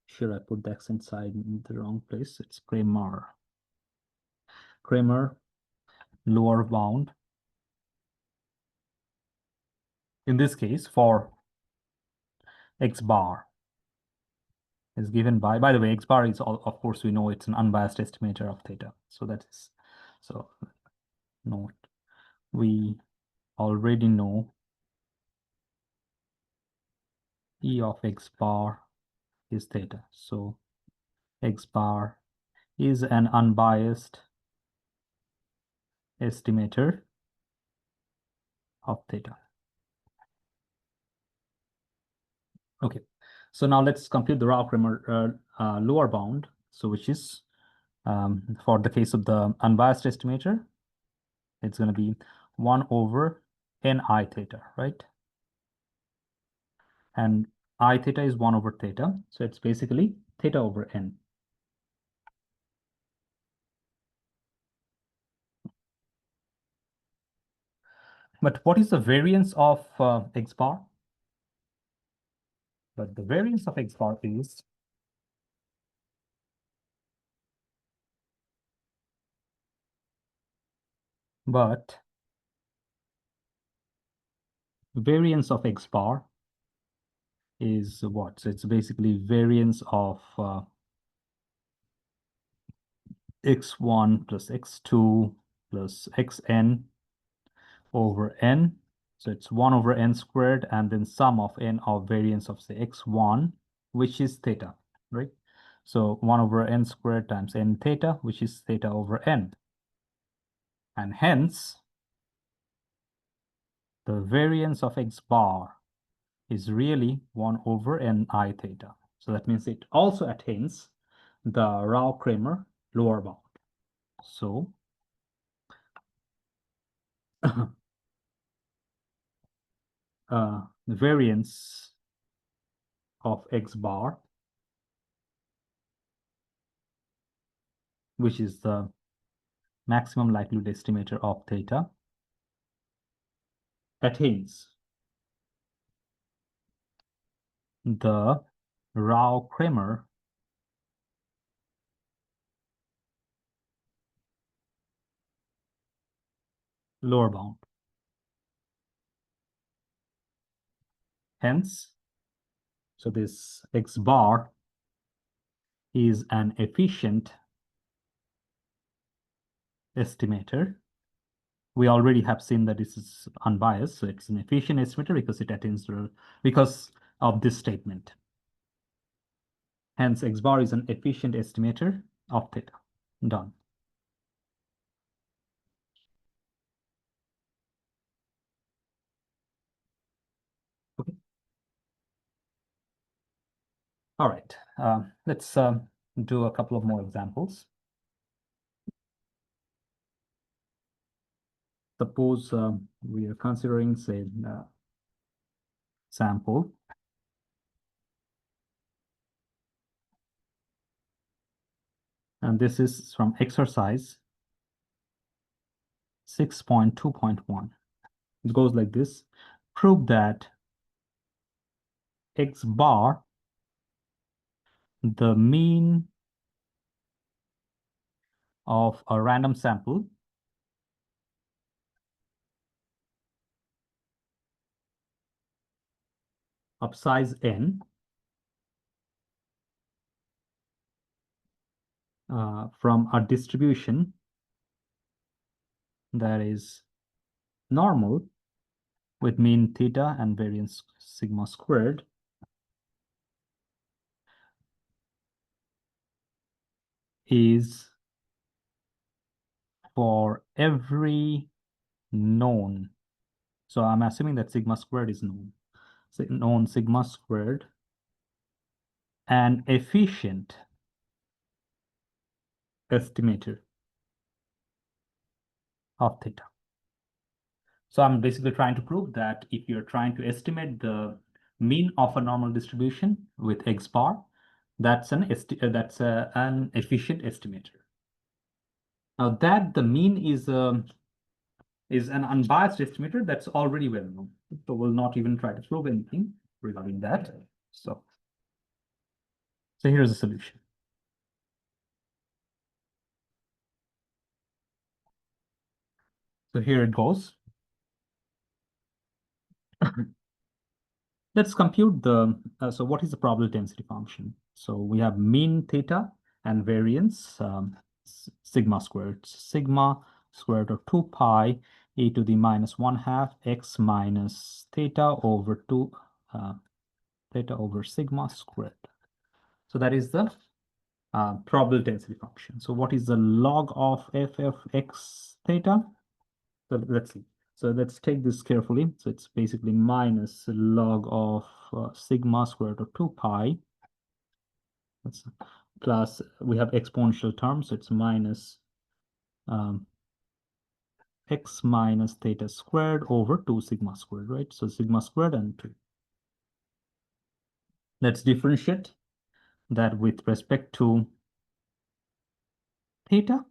sure I put the accent side in the wrong place. It's Cramér lower bound. In this case, for x bar is given by the way, x bar is, all, of course, we know it's an unbiased estimator of theta. So that is, so note, we already know E of x bar is theta. So x bar is an unbiased estimator of theta. Okay, so now let's compute the Rao-Cramér lower bound. So which is for the case of the unbiased estimator, it's going to be 1 over ni theta, right? And I theta is 1 over theta. So it's basically theta over n. But what is the variance of x bar? But the variance of x bar is variance of x bar is what? So it's basically variance of x1 plus x2 plus xn over n. So it's 1 over n squared and then sum of n of variance of say x1, which is theta, right? So 1 over n squared times n theta, which is theta over n. And hence, the variance of x bar is really 1 over ni theta. So that means it also attains the Rao-Cramér lower bound. So the variance of x bar, which is the maximum likelihood estimator of theta, attains the Rao-Cramér lower bound. Hence, so this x bar is an efficient estimator. We already have seen that this is unbiased, so it's an efficient estimator because it attains because of this statement. Hence, x bar is an efficient estimator of theta. Done. Okay. All right. Let's do a couple of more examples. Suppose we are considering, say, sample. And this is from exercise 6.2.1. It goes like this. Prove that x bar, the mean of a random sample, of size n, from a distribution that is normal with mean theta and variance sigma squared, is for every known. So I'm assuming that sigma squared is known. So known sigma squared, an efficient estimator of theta. So I'm basically trying to prove that if you're trying to estimate the mean of a normal distribution with x bar, that's an efficient estimator. Now that the mean is an unbiased estimator, that's already well known. So we'll not even try to prove anything regarding that. So here's the solution. So here it goes. Let's compute the, so what is the probability density function? So we have mean theta and variance sigma squared. Sigma squared of 2 pi e to the minus 1/2 x minus theta over 2 theta over sigma squared. So that is the probability density function. So what is the log of f of x theta? So let's see. So let's take this carefully. So it's basically minus log of sigma square root of 2 pi plus we have exponential terms, so it's minus x minus theta squared over 2 sigma squared, right? So sigma squared and 2. Let's differentiate that with respect to theta,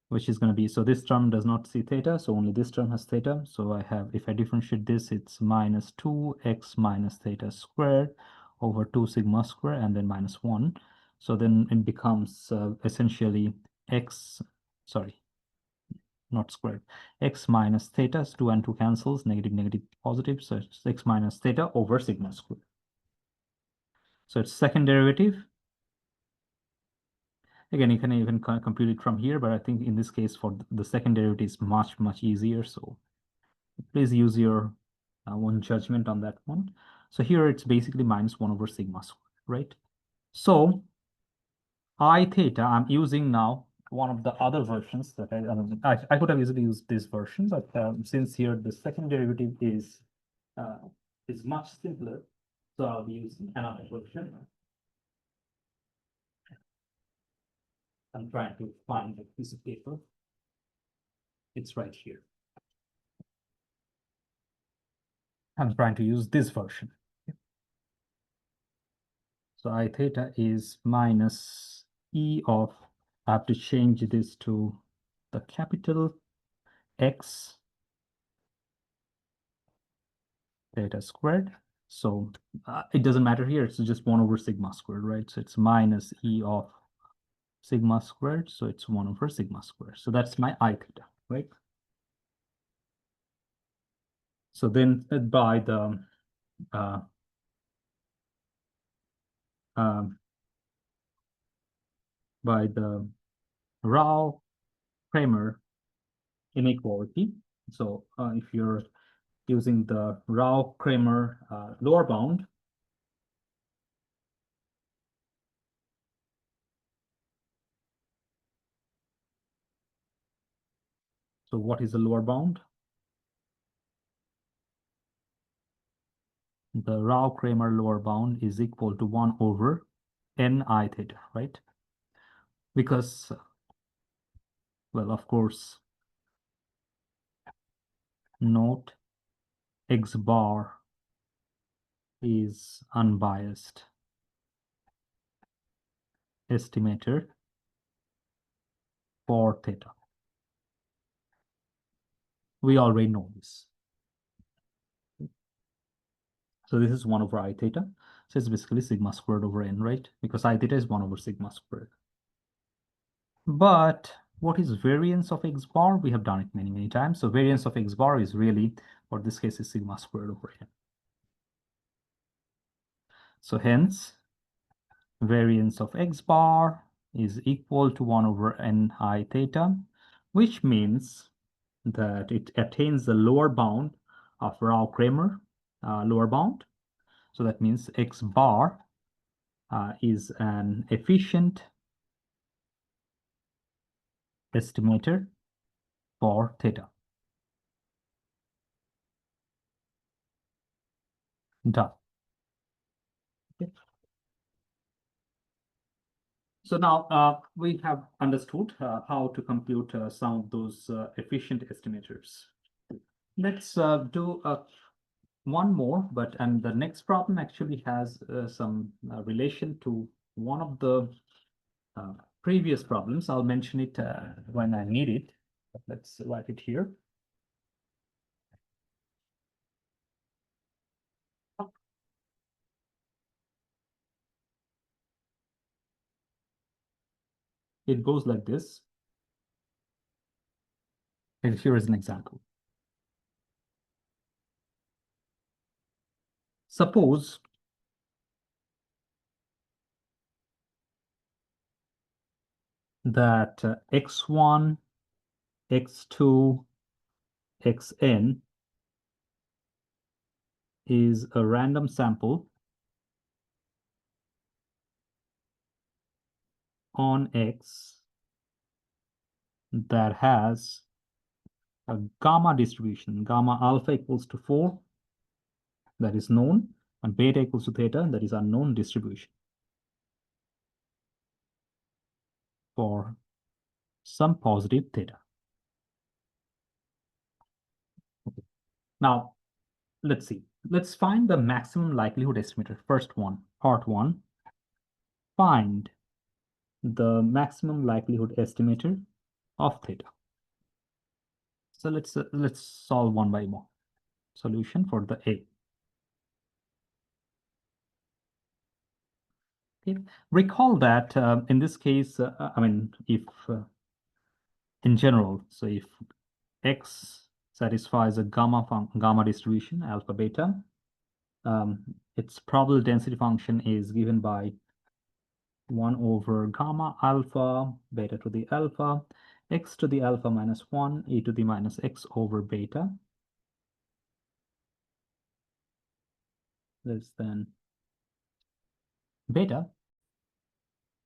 which is going to be, so this term does not see theta, so only this term has theta. So I have, if I differentiate this, it's minus 2x minus theta squared over 2 sigma square and then minus 1. So then it becomes essentially x, sorry, not squared, x minus theta, 2 and 2 cancels, negative, negative, positive. So it's x minus theta over sigma squared. So it's second derivative. Again, you can even compute it from here, but I think in this case for the second derivative is much, much easier. So please use your own judgment on that one. So here it's basically minus 1 over sigma squared, right? So I theta, I'm using now one of the other versions that I could have easily used this version, but since here the second derivative is much simpler, so I'll be using another version. I'm trying to find a piece of paper. It's right here. I'm trying to use this version. So I theta is minus e of, I have to change this to the capital X theta squared. So it doesn't matter here, it's just 1 over sigma squared, right? So it's minus e of sigma squared, so it's 1 over sigma squared. So that's my I theta, right? So then by the Rao-Cramér inequality. So if you're using the Rao-Cramér lower bound, so what is the lower bound? The Rao-Cramér lower bound is equal to 1 over n I theta, right? Because, well, of course, note x bar is unbiased estimator for theta. We already know this. So this is 1 over I theta. So it's basically sigma squared over n, right? Because I theta is 1 over sigma squared. But what is variance of x bar? We have done it many, many times. So variance of x bar is really, for this case, is sigma squared over n. So hence, variance of x bar is equal to 1 over n I theta, which means that it attains the lower bound of Rao-Cramér lower bound. So that means x bar is an efficient estimator for theta. Done. Okay. So now we have understood how to compute some of those efficient estimators. Let's do one more, and the next problem actually has some relation to one of the previous problems. I'll mention it when I need it. Let's write it here. It goes like this. And here is an example. Suppose that x1, x2, xn is a random sample on X that has a gamma distribution, gamma alpha equals to 4, that is known, and beta equals to theta, that is unknown distribution for some positive theta. Okay. Now, let's see. Let's find the maximum likelihood estimator. First one, part one. Find the maximum likelihood estimator of theta. So let's solve one by one. Solution for the A. Okay. Recall that in this case, I mean, if in general, so if X satisfies a gamma distribution, alpha beta, its probable density function is given by 1 over gamma alpha, beta to the alpha, x to the alpha minus 1, e to the minus x over beta, less than beta.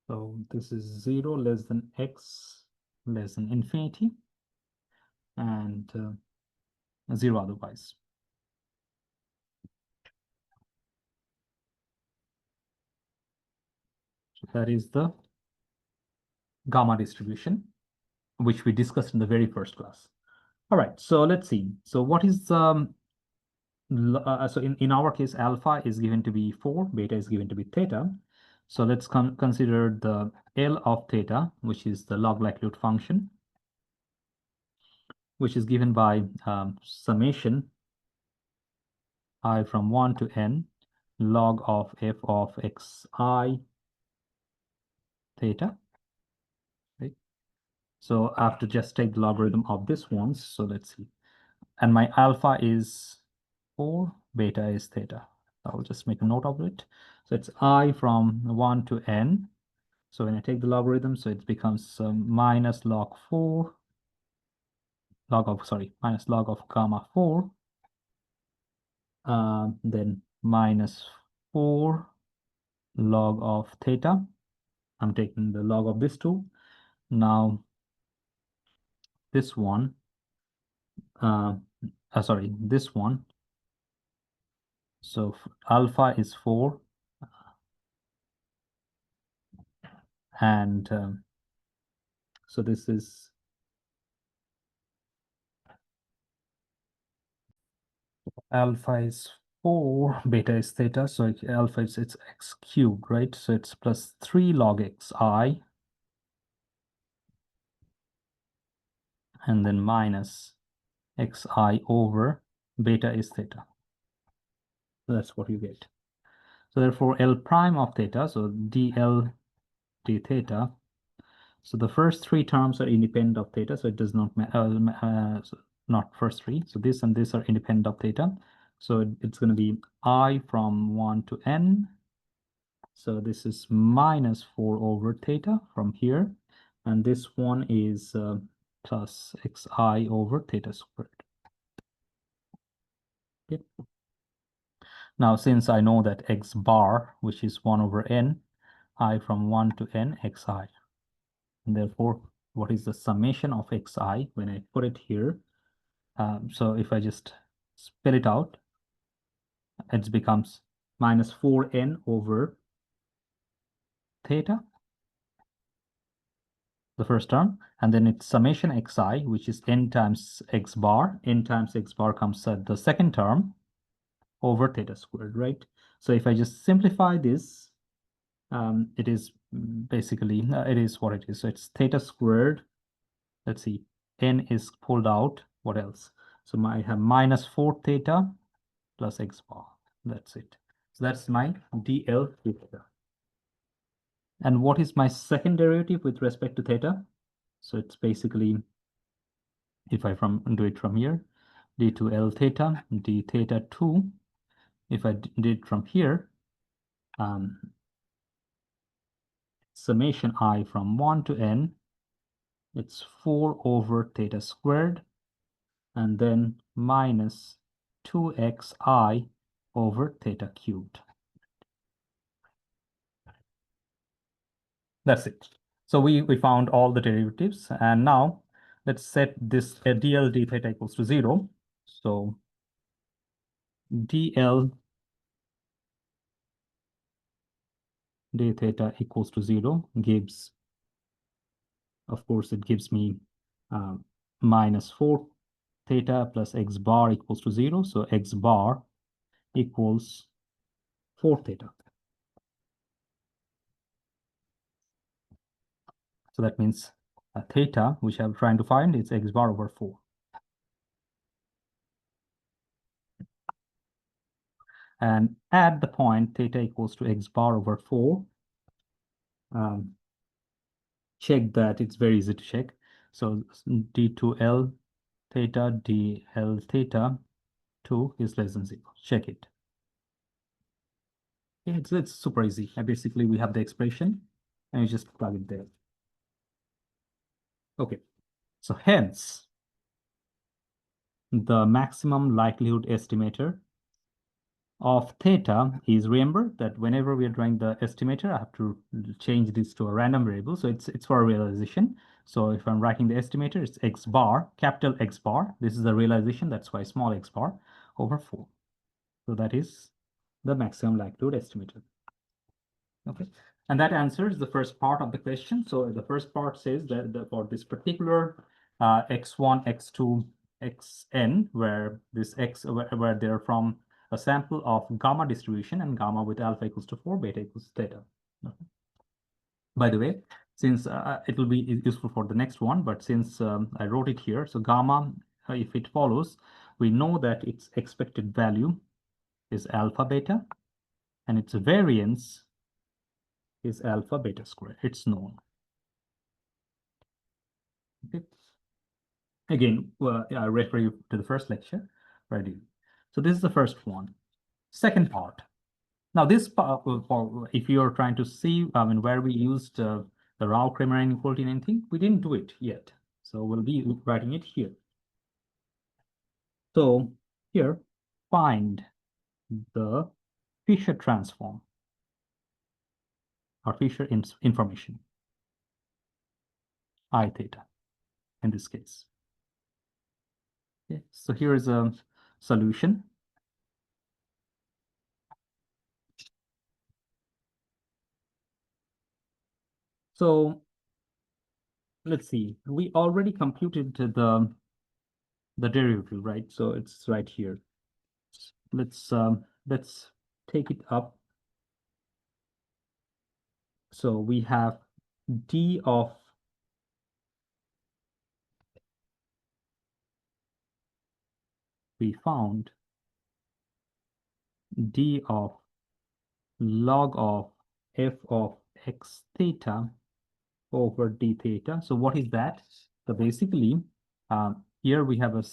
So this is 0 less than x less than infinity, and 0 otherwise. So that is the gamma distribution, which we discussed in the very first class. All right, so let's see. So what is so in our case, alpha is given to be 4, beta is given to be theta. So let's consider the L of theta, which is the log likelihood function, which is given by summation I from 1 to n log of f of xi theta. Right? So I have to just take the logarithm of this one. So let's see. And my alpha is 4, beta is theta. I'll just make a note of it. So it's I from 1 to n. So when I take the logarithm, so it becomes minus log 4, minus log of gamma 4, then minus 4 log of theta. I'm taking the log of this two. Now this one, this one. So alpha is 4, and so this is alpha is 4, beta is theta, so alpha is it's x cubed, right? So it's plus 3 log xi, and then minus xi over beta is theta. So that's what you get. So therefore L prime of theta, so dl d theta. So the first 3 terms are independent of theta, so it does not so not first 3. So this and this are independent of theta. So it's going to be I from 1 to n. So this is minus 4 over theta from here. And this one is plus xi over theta squared. Okay. Now, since I know that x bar, which is 1 over n, I from 1 to n xi. And therefore, what is the summation of xi when I put it here? So if I just spell it out, it becomes minus 4n over theta, the first term, and then it's summation xi, which is n times x bar. N times x bar comes at the second term over theta squared, right? So if I just simplify this, it is basically, it is what it is. So it's theta squared. Let's see, n is pulled out. What else? So I have minus 4 theta plus x bar. That's it. So that's my dl theta. And what is my second derivative with respect to theta? So it's basically, if I do it from here, d2l theta, d theta 2. If I did it from here, summation I from 1 to n, it's 4 over theta squared, and then minus 2xi over theta cubed. That's it. So we found all the derivatives, and now let's set this dl d theta equals to 0. So dl d theta equals to 0 gives, of course, it gives me minus 4 theta plus x bar equals to 0. So x bar equals 4 theta. So that means theta, which I'm trying to find, is x bar over 4. And at the point theta equals to x bar over 4, check that. It's very easy to check. So d2l theta dl theta 2 is less than 0. Check it. Yeah, it's super easy. Basically, we have the expression and you just plug it there. Okay, so hence the maximum likelihood estimator of theta is, remember that whenever we are drawing the estimator, I have to change this to a random variable. So it's for a realization. So if I'm writing the estimator, it's x bar, capital X bar. This is the realization. That's why small x bar over 4. So that is the maximum likelihood estimator. Okay. And that answers the first part of the question. So the first part says that for this particular x1, x2, xn, where this x, where they're from a sample of gamma distribution and gamma with alpha equals to 4, beta equals to theta. Okay. By the way, since it will be useful for the next one, but since I wrote it here, so gamma, if it follows, we know that its expected value is alpha beta, and its variance is alpha beta square. It's known. Okay. Again, I refer you to the first lecture, right? So this is the first one. Second part. Now this part, if you're trying to see, I mean, where we used the Rao-Cramér inequality and anything, we didn't do it yet. So we'll be writing it here. So here, find the Fisher transform or Fisher information, I theta in this case. Okay, so here is a solution. So let's see, we already computed the derivative, right? So it's right here. Let's take it up. So we have d of we found d of log of f of x theta over d theta. So what is that? So basically, here we have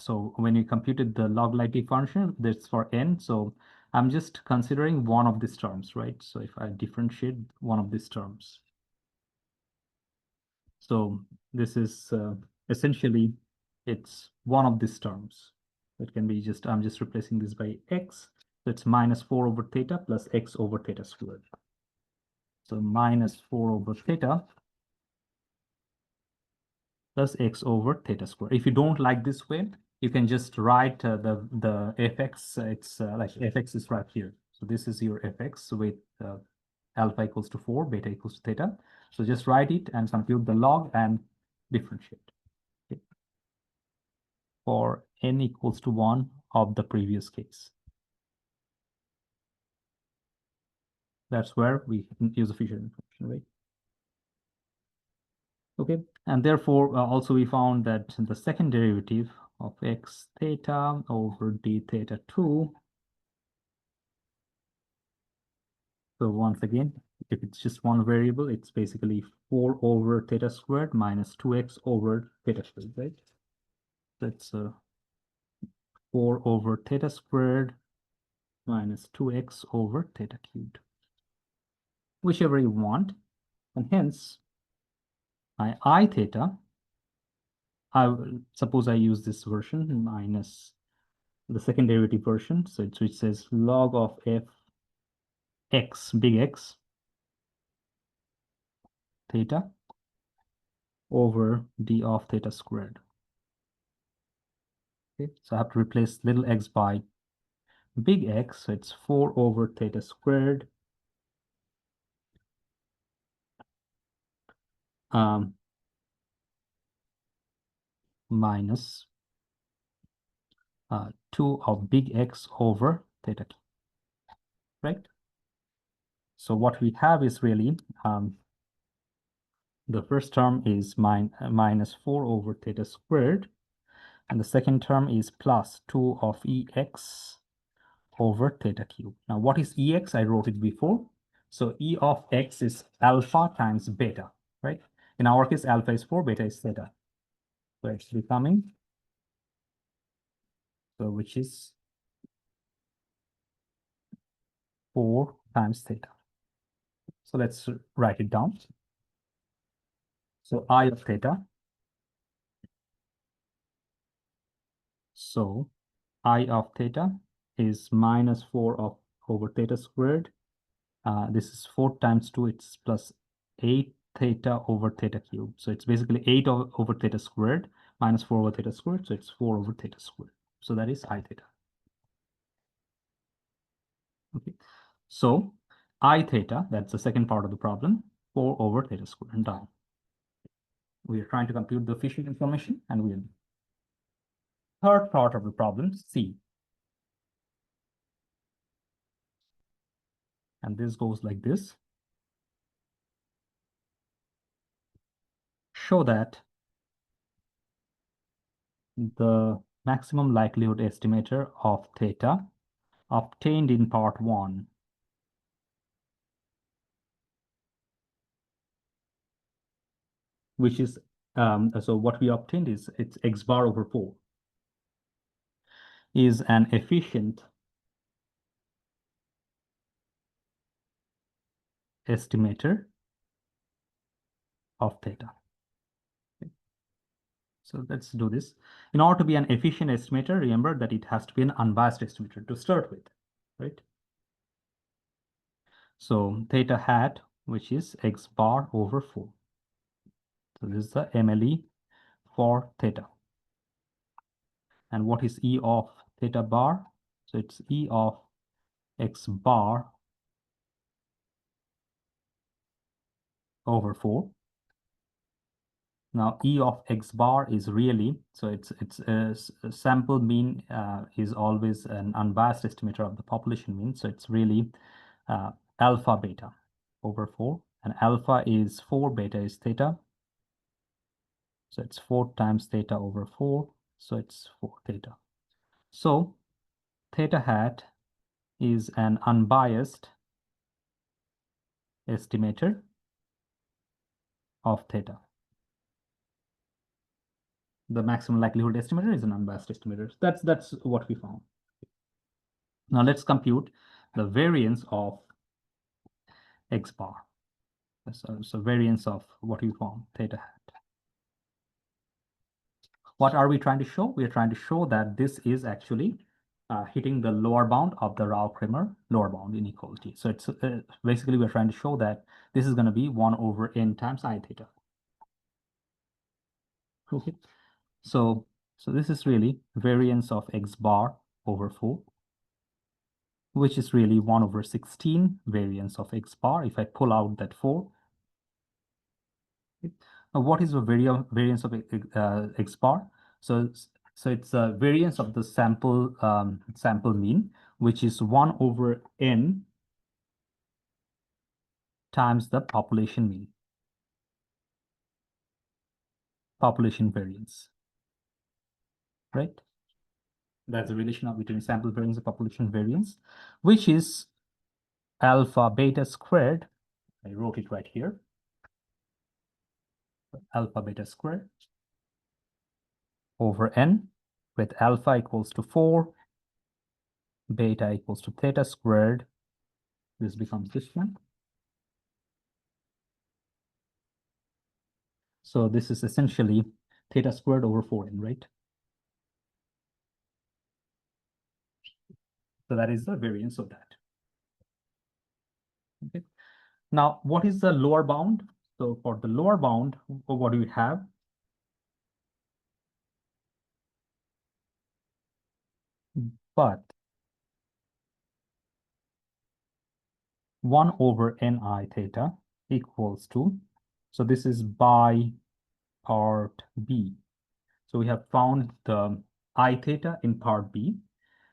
so when you computed the log likely function, that's for n. So I'm just considering one of these terms, right? So if I differentiate one of these terms. So this is essentially, it's one of these terms. It can be just, I'm just replacing this by x. So it's minus 4 over theta plus x over theta squared. So minus 4 over theta plus x over theta squared. If you don't like this way, you can just write the fx. It's like fx is right here. So this is your fx with alpha equals to 4, beta equals to theta. So just write it and compute the log and differentiate. Okay. For n equals to 1 of the previous case. That's where we use the Fisher information, right? Okay, and therefore also we found that the second derivative of x theta over d theta 2. So once again, if it's just one variable, it's basically 4 over theta squared minus 2x over theta squared, right? That's 4 over theta squared minus 2x over theta cubed. Whichever you want, and hence my I theta, suppose I use this version minus the second derivative version, so which says log of f x, big X, theta over d of theta squared. Okay, so I have to replace little x by big X, so it's 4 over theta squared minus 2 of big X over theta cube, right? So what we have is really the first term is minus 4 over theta squared, and the second term is plus 2 of Ex over theta cube. Now, what is Ex? I wrote it before. So E of X is alpha times beta, right? In our case, alpha is 4, beta is theta. So it's becoming, so which is 4 times theta. So let's write it down. So I of theta. So I of theta is minus 4 of over theta squared. This is 4 times 2, it's plus 8 theta over theta cube. So it's basically 8 over theta squared minus 4 over theta squared. So it's 4 over theta squared. So that is I theta. Okay. So I theta, that's the second part of the problem, 4 over theta squared and down. We are trying to compute the efficient information, and we are. Third part of the problem, C. And this goes like this. Show that the maximum likelihood estimator of theta obtained in part 1 which is, so what we obtained is it's X bar over 4, is an efficient estimator of theta. Okay. So let's do this. In order to be an efficient estimator, remember that it has to be an unbiased estimator to start with, right? So theta hat, which is X bar over 4. So this is the MLE for theta. And what is E of theta bar? So it's E of X bar over 4. Now E of X bar is really, so it's a sample mean is always an unbiased estimator of the population mean. So it's really alpha beta over 4, and alpha is 4, beta is theta. So it's 4 times theta over 4. So it's 4 theta. So theta hat is an unbiased estimator of theta. The maximum likelihood estimator is an unbiased estimator. That's what we found. Now let's compute the variance of X bar. So variance of what we found, theta hat. What are we trying to show? We are trying to show that this is actually hitting the lower bound of the Rao-Cramér lower bound inequality. So it's basically we're trying to show that this is going to be 1 over n times I theta. Okay. So this is really variance of X bar over 4, which is really 1 over 16 variance of X bar. If I pull out that 4, now what is the variance of X bar? So it's a variance of the sample mean, which is 1 over n times the population mean, population variance, right? That's the relation between sample variance and population variance, which is alpha beta squared. I wrote it right here. Alpha beta squared over n, with alpha equals to 4, beta equals to theta squared. This becomes this one. So this is essentially theta squared over 4n, right? So that is the variance of that. Okay. Now, what is the lower bound? So for the lower bound, what do we have? But 1 over ni theta equals to, So this is by part B. So we have found the I theta in part B,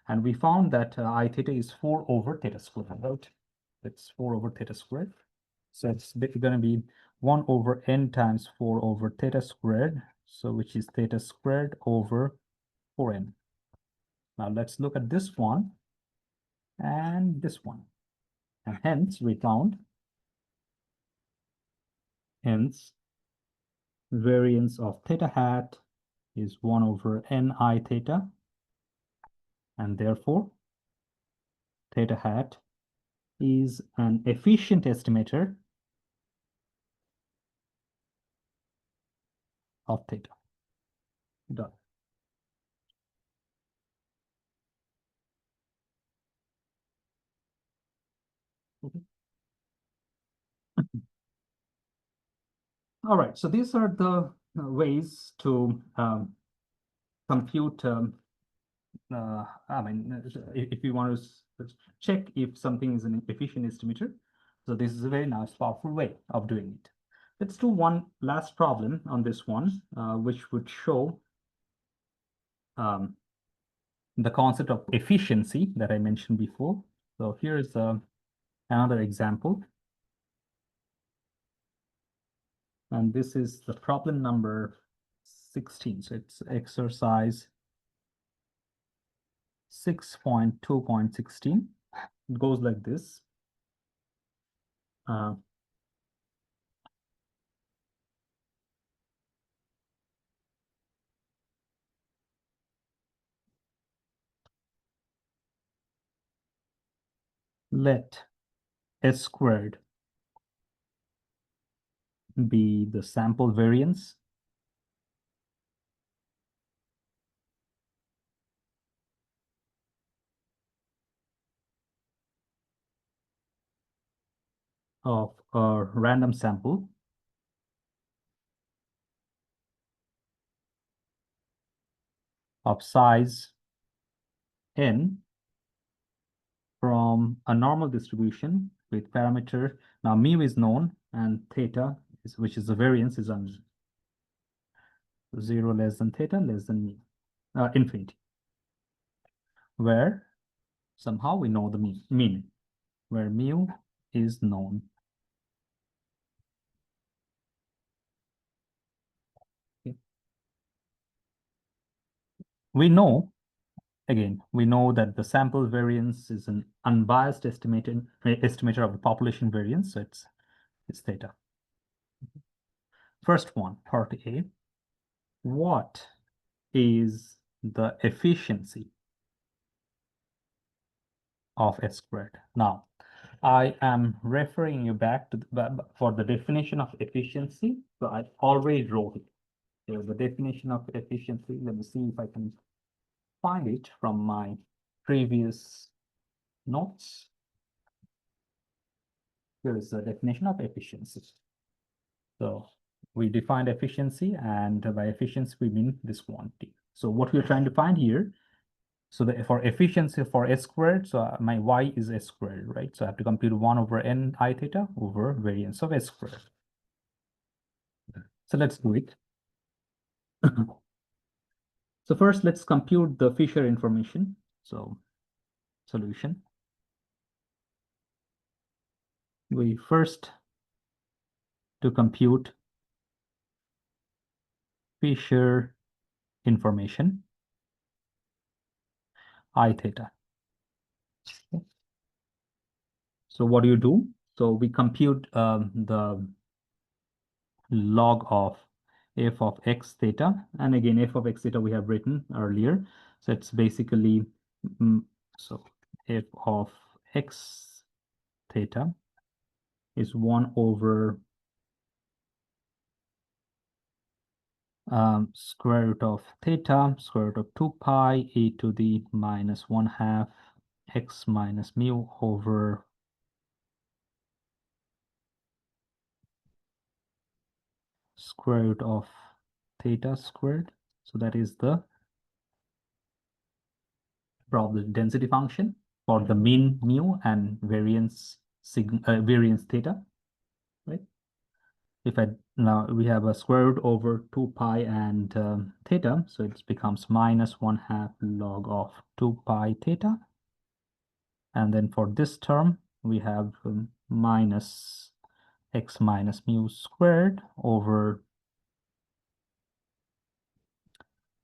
and we found that I theta is 4 over theta squared, right? It's 4 over theta squared. So it's going to be 1 over n times 4 over theta squared, so which is theta squared over 4n. Now let's look at this one and this one. And hence we found, hence variance of theta hat is 1 over ni theta, and therefore theta hat is an efficient estimator of theta. Done. Okay. All right, so these are the ways to compute, I mean, if you want to check if something is an efficient estimator. So this is a very nice, powerful way of doing it. Let's do one last problem on this one, which would show the concept of efficiency that I mentioned before. So here is another example. And this is the problem number 16. So it's exercise 6.2.16. It goes like this. Let S squared be the sample variance of a random sample of size n from a normal distribution with parameter. Now mu is known and theta, which is the variance, is unknown. 0 less than theta less than mu, infinity, where somehow we know the mean, where mu is known. Okay. We know, again, we know that the sample variance is an unbiased estimator of the population variance, so it's theta. First one, part A. What is the efficiency of S squared? Now, I am referring you back to for the definition of efficiency. So I already wrote it. There's the definition of efficiency. Let me see if I can find it from my previous notes. Here is the definition of efficiency. So we defined efficiency, and by efficiency we mean this quantity. So what we're trying to find here, so for efficiency for S squared, so my y is S squared, right? So I have to compute 1 over n I theta over variance of S squared. So let's do it. So first, let's compute the Fisher information. So solution. We first to compute Fisher information I theta. Okay. So what do you do? So we compute the log of f of x theta, and again f of x theta we have written earlier. So it's basically so f of x theta is 1 over square root of theta, square root of 2 pi e to the minus 1/2 x minus mu over square root of theta squared. So that is the probability density function for the mean mu and variance variance theta, right? if I now we have a square root over 2 pi and theta, so it becomes minus 1/2 log of 2 pi theta. And then for this term, we have minus x minus mu squared over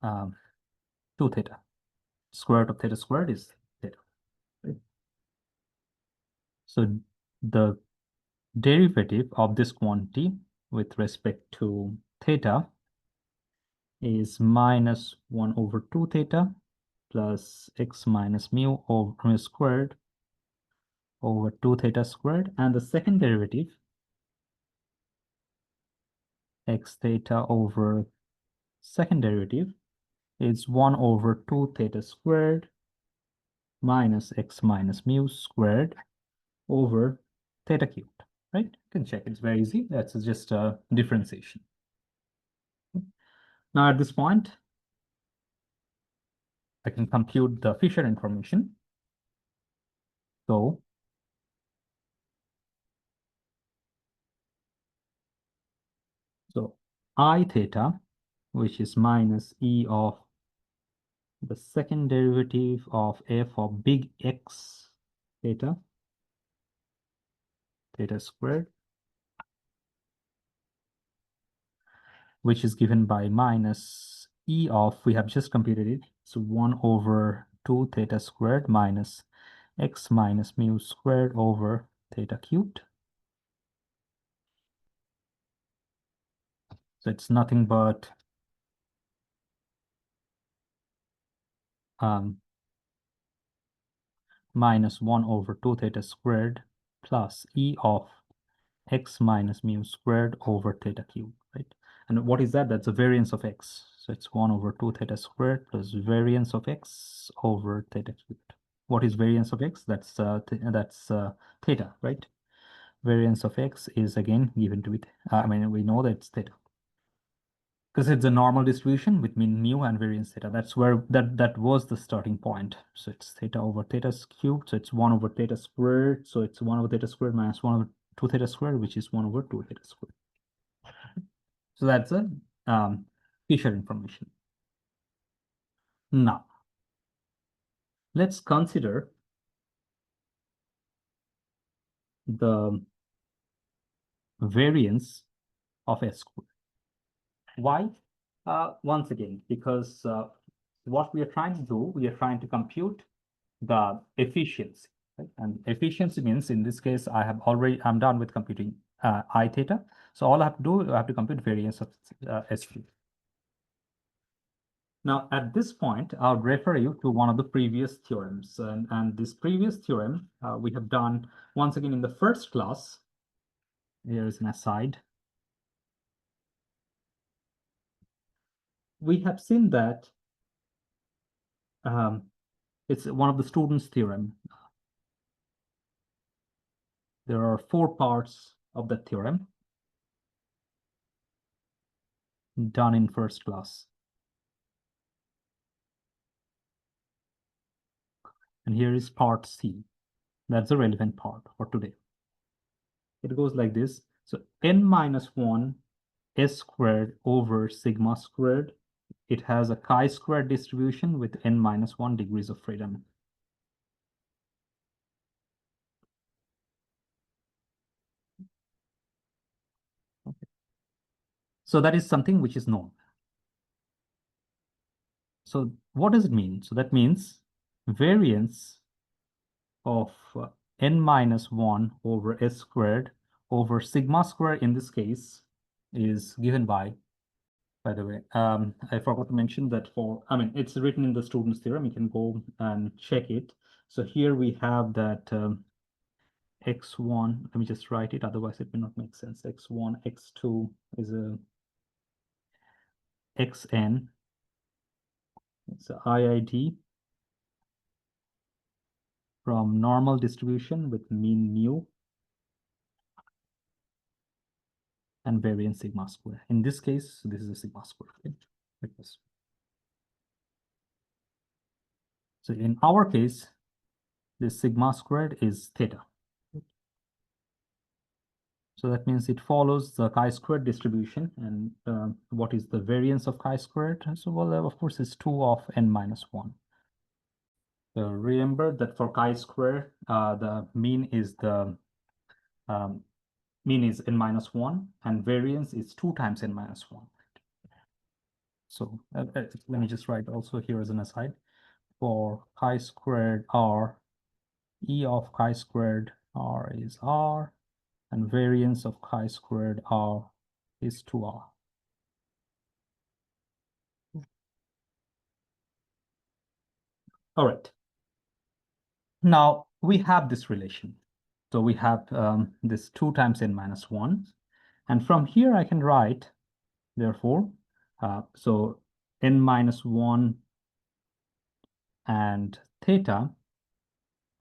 2 theta. Square root of theta squared is theta. Right? So the derivative of this quantity with respect to theta is minus 1 over 2 theta plus x minus mu over mu squared over 2 theta squared. And the second derivative, x theta over second derivative, is 1 over 2 theta squared minus x minus mu squared over theta cubed, right? You can check, it's very easy. That's just a differentiation. Now at this point, I can compute the Fisher information. So I theta, which is minus e of the second derivative of f of big X theta, theta squared, which is given by minus e of, we have just computed it, so 1 over 2 theta squared minus x minus mu squared over theta cubed. So it's nothing but minus 1 over 2 theta squared plus e of x minus mu squared over theta cubed, right? And what is that? That's a variance of x. So it's 1 over 2 theta squared plus variance of x over theta cubed. What is variance of x? That's theta, right? Variance of x is again given to it. I mean, we know that it's theta because it's a normal distribution with mean mu and variance theta. That's where that was the starting point. So it's theta over theta cubed. So it's 1 over theta squared. So it's 1 over theta squared minus 1 over 2 theta squared, which is 1 over 2 theta squared. So that's a Fisher information. Now, let's consider the variance of S squared. Why? Once again, because what we are trying to do, we are trying to compute the efficiency. Right? And efficiency means, in this case, I'm done with computing I theta. So all I have to do, I have to compute variance of S cubed. Now, at this point, I'll refer you to one of the previous theorems. And this previous theorem we have done once again in the first class. Here is an aside. We have seen that it's one of the students' theorem. There are 4 parts of the theorem done in first class. And here is part C. That's the relevant part for today. It goes like this. So n minus 1 s squared over sigma squared. It has a chi-square distribution with n minus 1 degrees of freedom. Okay. So that is something which is known. So what does it mean? So that means variance of n minus 1 over s squared over sigma squared in this case is given by the way, I forgot to mention that it's written in the student's theorem. You can go and check it. So here we have that x1, let me just write it, otherwise it will not make sense. x1, x2 is a xn, it's a IID from normal distribution with mean mu and variance sigma square. In this case, this is a sigma square. Okay? Like this. So in our case, this sigma squared is theta. So that means it follows the chi-squared distribution. And what is the variance of chi-squared? So, well, of course, it's 2 of n minus 1. So remember that for chi-square, the mean is um, n minus 1, and variance is 2 times n minus 1. So let me just write also here as an aside. For chi-squared r, E of chi-squared r is r, and variance of chi-squared r is 2r. All right. Now we have this relation. So we have this 2 times n minus 1. And from here I can write, therefore, so n minus 1 and theta,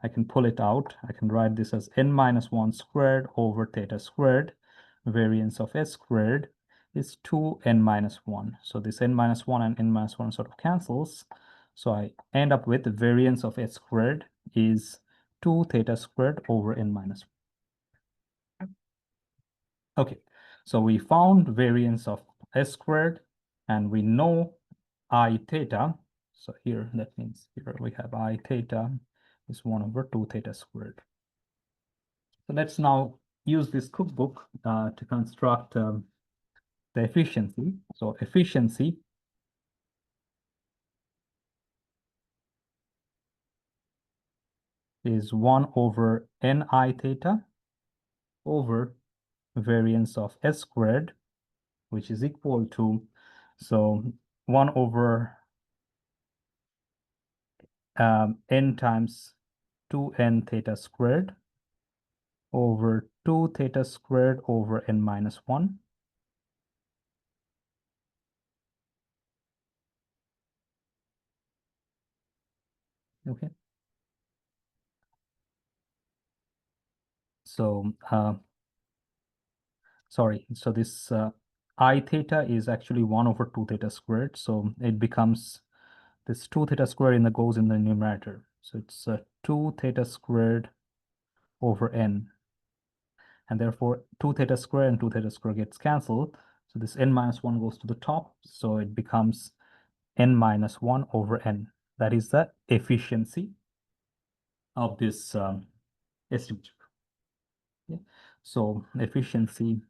I can pull it out. I can write this as n minus 1 squared over theta squared. Variance of s squared is 2n minus 1. So this n minus 1 and n minus 1 sort of cancels. So I end up with the variance of s squared is 2 theta squared over n minus 1. Okay, so we found variance of s squared, and we know I theta. So here, that means here we have I theta is 1 over 2 theta squared. So let's now use this cookbook to construct the efficiency. So efficiency is 1 over ni theta over variance of s squared, which is equal to, so 1 over n times 2n theta squared over 2 theta squared over n minus 1. Okay. So, sorry, so this I theta is actually 1 over 2 theta squared. So it becomes this 2 theta squared goes in the numerator. So it's 2 theta squared over n. And therefore 2 theta squared and 2 theta squared gets canceled. So this n minus 1 goes to the top. So it becomes n minus 1 over n. That is the efficiency of this estimator. Okay. So efficiency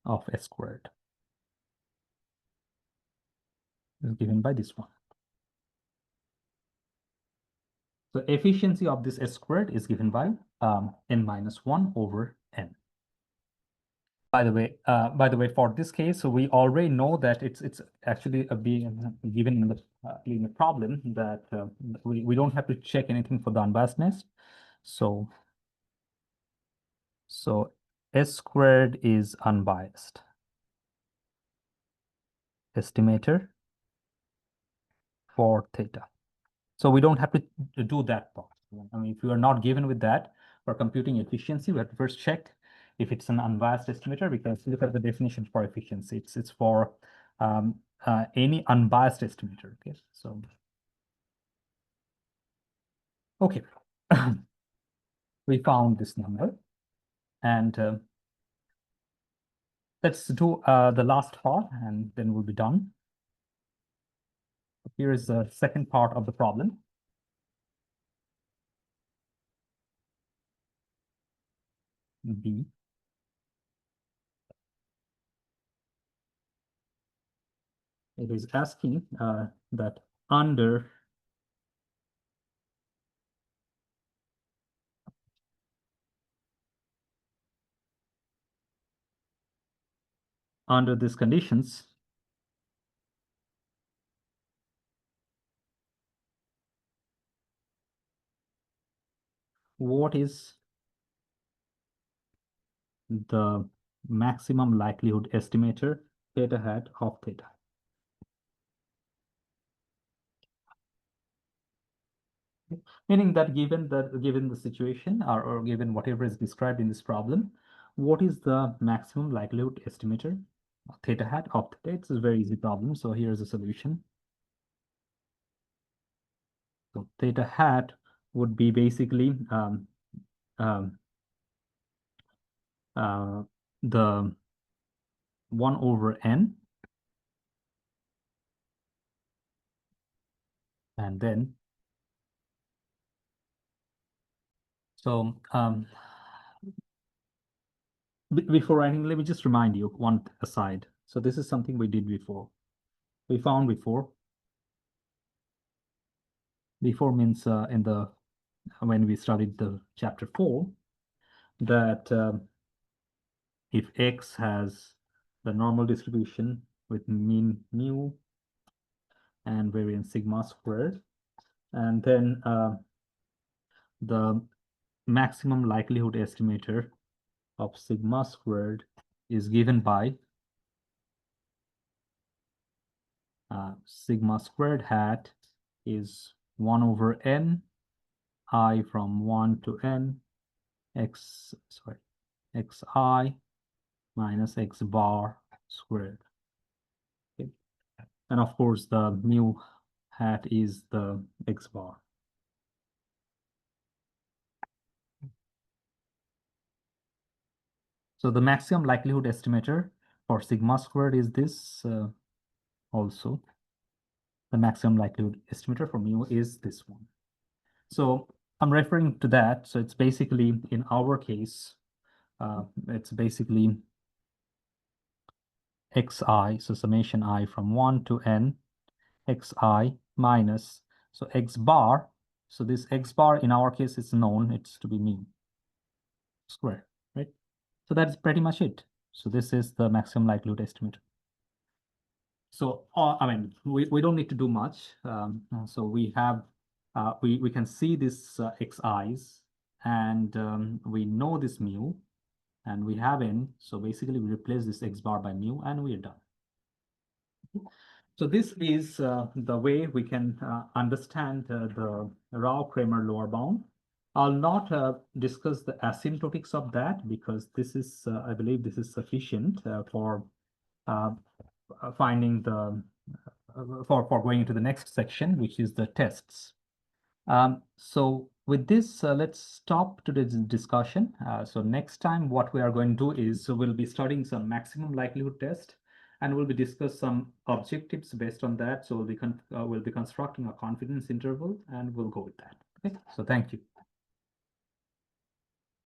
of s squared is given by this one. So efficiency of this s squared is given by n minus 1 over n. By the way, for this case, so we already know that it's actually being given in the problem that we don't have to check anything for the unbiasedness. So s squared is unbiased estimator for theta. So we don't have to do that part. I mean, if you are not given with that for computing efficiency, we have to first check if it's an unbiased estimator, because look at the definition for efficiency. It's for any unbiased estimator. Okay, so okay, we found this number, and let's do the last part, and then we'll be done. Here is the second part of the problem. B. It is asking that under these conditions, what is the maximum likelihood estimator theta hat of theta? Meaning that given the situation, or given whatever is described in this problem, what is the maximum likelihood estimator theta hat of theta? It's a very easy problem. So here's a solution. So theta hat would be basically the 1 over n, and then so before writing, let me just remind you one aside. So this is something we did before. We found before. Before means in the when we studied the chapter 4 that if X has the normal distribution with mean mu and variance sigma squared, and then the maximum likelihood estimator of sigma squared is given by sigma squared hat is 1 over n I from 1 to n xi minus x bar squared. Okay. And of course, the mu hat is the x bar. So the maximum likelihood estimator for sigma squared is this also. The maximum likelihood estimator for mu is this one. So I'm referring to that. So it's basically, in our case, it's basically xi, so summation I from 1 to n, xi minus, so x bar, so this x bar in our case is known, it's to be mu square, right? So that's pretty much it. So this is the maximum likelihood estimate. So I mean, we don't need to do much. So we have we can see this xi's, and we know this mu, and we have n. So basically, we replace this x bar by mu, and we are done. So this is the way we can understand the Rao-Cramér lower bound. I'll not discuss the asymptotics of that because this is, I believe, this is sufficient for finding the for going into the next section, which is the tests. So with this, let's stop today's discussion. So next time, what we are going to do is, so we'll be studying some maximum likelihood test, and we'll be discuss some objectives based on that. So we'll be constructing a confidence interval, and we'll go with that. Okay. So thank you.